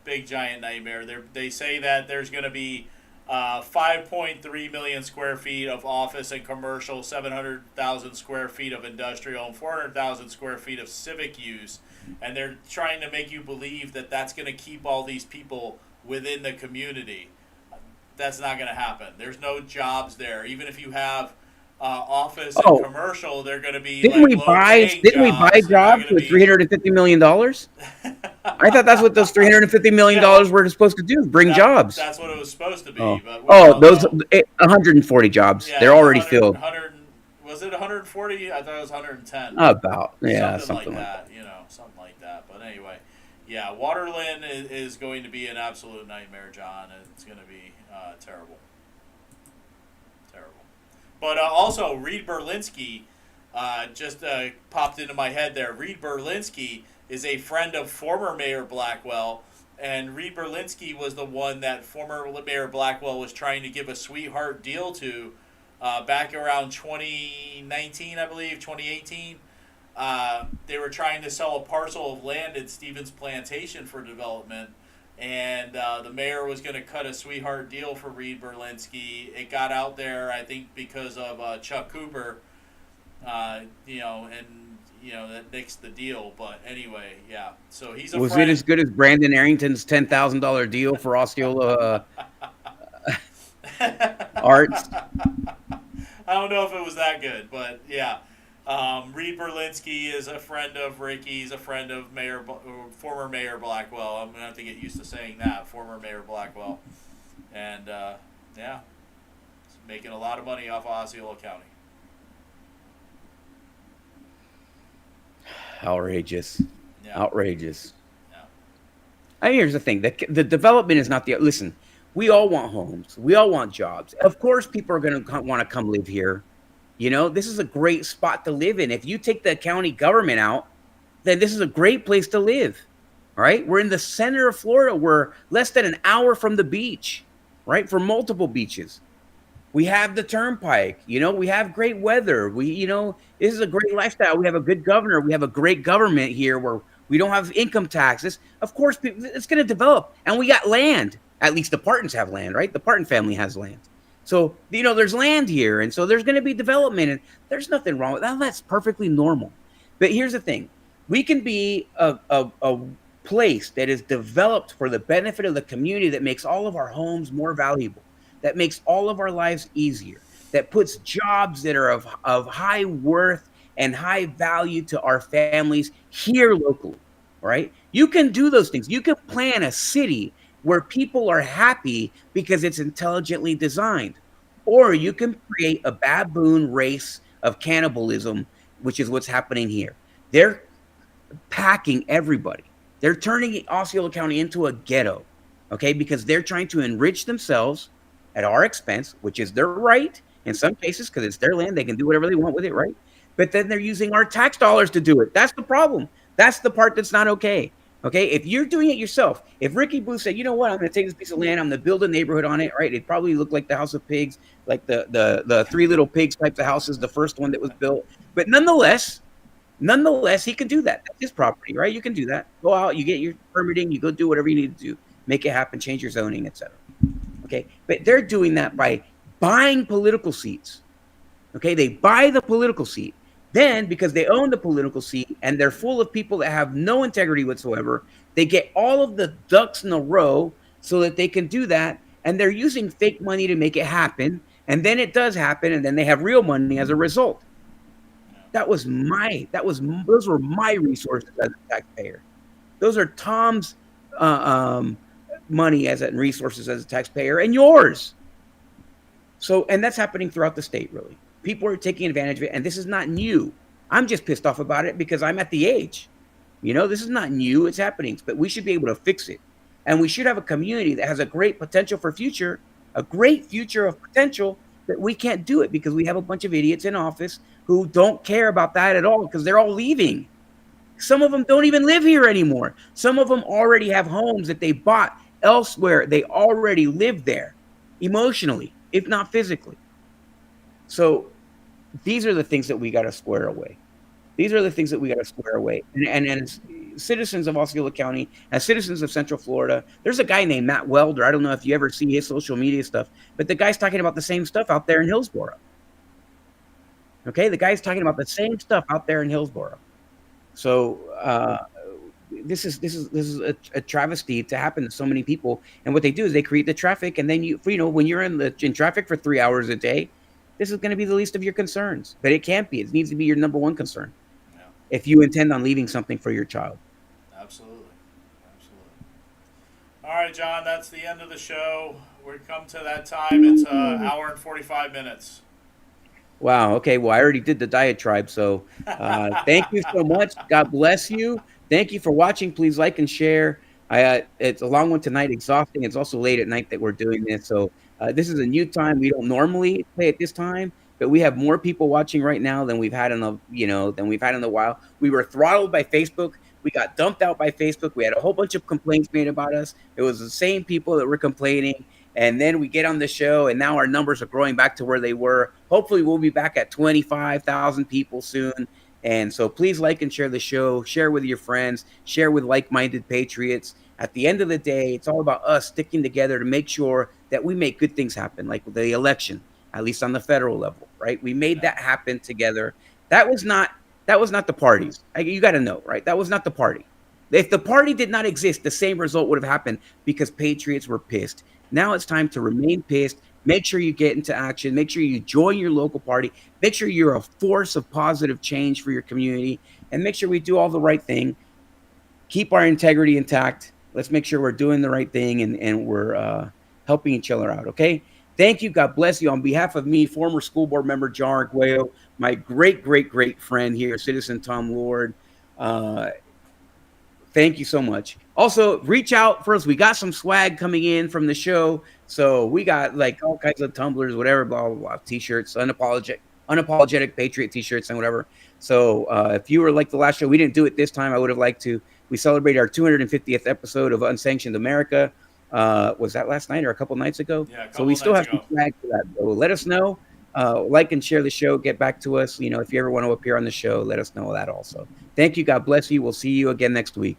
[SPEAKER 13] big giant nightmare. They say that there's going to be 5.3 million square feet of office and commercial, 700,000 square feet of industrial, and 400,000 square feet of civic use. And they're trying to make you believe that that's going to keep all these people within the community. That's not going to happen. There's no jobs there. Even if you have office and commercial, they're going to be
[SPEAKER 14] Didn't we buy jobs with $350 million? I thought that's what those $350 million were supposed to do, bring jobs.
[SPEAKER 13] That's what it was supposed to be.
[SPEAKER 14] Oh,
[SPEAKER 13] But
[SPEAKER 14] those 140 jobs.
[SPEAKER 13] Yeah,
[SPEAKER 14] They're already filled.
[SPEAKER 13] Was it 140? I thought it was 110.
[SPEAKER 14] About,
[SPEAKER 13] something like that. Something like that. But anyway, yeah, Waterland is going to be an absolute nightmare, John. It's going to be terrible. But also, Reed Berlinski just popped into my head there. Reed Berlinski is a friend of former Mayor Blackwell, and Reed Berlinski was the one that former Mayor Blackwell was trying to give a sweetheart deal to back around 2019, I believe, 2018. They were trying to sell a parcel of land at Stevens Plantation for development, and the mayor was going to cut a sweetheart deal for Reed Berlinski. It got out there, I think, because of Chuck Cooper, that nixed the deal. But anyway, yeah. So he's a
[SPEAKER 14] Was
[SPEAKER 13] friend.
[SPEAKER 14] it as good as Brandon Arrington's $10,000 deal for Osceola Arts?
[SPEAKER 13] I don't know if it was that good, but yeah. Reed Berlinski is a friend of Ricky. He's a friend of former Mayor Blackwell. I'm going to have to get used to saying that, former Mayor Blackwell. And, he's making a lot of money off of Osceola County.
[SPEAKER 14] Outrageous. Yeah. Outrageous. Yeah. Here's the thing. The development is not listen, we all want homes. We all want jobs. Of course, people are going to want to come live here. This is a great spot to live in. If you take the county government out, then this is a great place to live, right? We're in the center of Florida. We're less than an hour from the beach, right? For multiple beaches. We have the turnpike, we have great weather. This is a great lifestyle. We have a good governor. We have a great government here where we don't have income taxes. Of course, it's going to develop. And we got land. At least the Partins have land, right? The Partin family has land. So, there's land here, and so there's going to be development, and there's nothing wrong with that. That's perfectly normal. But here's the thing. We can be a place that is developed for the benefit of the community that makes all of our homes more valuable, that makes all of our lives easier, that puts jobs that are of high worth and high value to our families here locally, right? You can do those things. You can plan a city where people are happy because it's intelligently designed. Or you can create a baboon race of cannibalism, which is what's happening here. They're packing everybody. They're turning Osceola County into a ghetto, okay? Because they're trying to enrich themselves at our expense, which is their right in some cases, because it's their land. They can do whatever they want with it, right? But then they're using our tax dollars to do it. That's the problem. That's the part that's not okay. Okay, if you're doing it yourself, if Ricky Booth said, you know what, I'm going to take this piece of land, I'm going to build a neighborhood on it, right? It probably looked like the House of Pigs, like the Three Little Pigs types of houses, the first one that was built. But nonetheless, he can do that. That's his property, right? You can do that. Go out, you get your permitting, you go do whatever you need to do, make it happen, change your zoning, etc. Okay, but they're doing that by buying political seats. Okay, they buy the political seat. Then, because they own the political seat and they're full of people that have no integrity whatsoever, they get all of the ducks in a row so that they can do that. And they're using fake money to make it happen. And then it does happen. And then they have real money as a result. Those were my resources as a taxpayer. Those are Tom's money and resources as a taxpayer and yours. So, and that's happening throughout the state, really. People are taking advantage of it, and this is not new. I'm just pissed off about it because I'm at the age. This is not new. It's happening, but we should be able to fix it. And we should have a community that has a great potential for future, a great future of potential, that we can't do it because we have a bunch of idiots in office who don't care about that at all because they're all leaving. Some of them don't even live here anymore. Some of them already have homes that they bought elsewhere. They already live there emotionally, if not physically. So these are the things that we got to square away. These are the things that we got to square away. And as citizens of Osceola County, as citizens of Central Florida, there's a guy named Matt Welder. I don't know if you ever see his social media stuff, but the guy's talking about the same stuff out there in Hillsborough. Okay, the guy's talking about the same stuff out there in Hillsborough. So this is a travesty to happen to so many people. And what they do is they create the traffic, and then when you're in traffic for 3 hours a day, this is going to be the least of your concerns. But it can't be. It needs to be your number one concern if you intend on leaving something for your child.
[SPEAKER 13] Absolutely. All right, John, that's the end of the show. We've come to that time. It's an hour and 45 minutes.
[SPEAKER 14] Wow. Okay. Well, I already did the diatribe. So thank you so much. God bless you. Thank you for watching. Please like and share. It's a long one tonight, exhausting. It's also late at night that we're doing this. So this is a new time. We don't normally play at this time, but we have more people watching right now than we've had in a while. We were throttled by Facebook. We got dumped out by Facebook. We had a whole bunch of complaints made about us. It was the same people that were complaining. And then we get on the show, and now our numbers are growing back to where they were. Hopefully, we'll be back at 25,000 people soon. And so please like and share the show. Share with your friends. Share with like-minded patriots. At the end of the day, it's all about us sticking together to make sure that we make good things happen, like the election, at least on the federal level, right? We made that happen together. That was not the parties. You got to know, right? That was not the party. If the party did not exist, the same result would have happened because patriots were pissed. Now it's time to remain pissed. Make sure you get into action. Make sure you join your local party. Make sure you're a force of positive change for your community. And make sure we do all the right thing. Keep our integrity intact. Let's make sure we're doing the right thing and we're helping each other out, okay? Thank you. God bless you. On behalf of me, former school board member John Arguello, my great friend here, Citizen Tom Lord, thank you so much. Also, reach out for us. We got some swag coming in from the show. So we got like all kinds of tumblers, whatever, blah, blah, blah, t-shirts, unapologetic patriot t-shirts and whatever. So if you were like the last show, we didn't do it this time. I would have liked to. We celebrated our 250th episode of Unsanctioned America. Was that last night or a couple nights ago? Yeah, so we still have some swag for that. So let us know. Like and share the show. Get back to us. If you ever want to appear on the show, let us know that also. Thank you. God bless you. We'll see you again next week.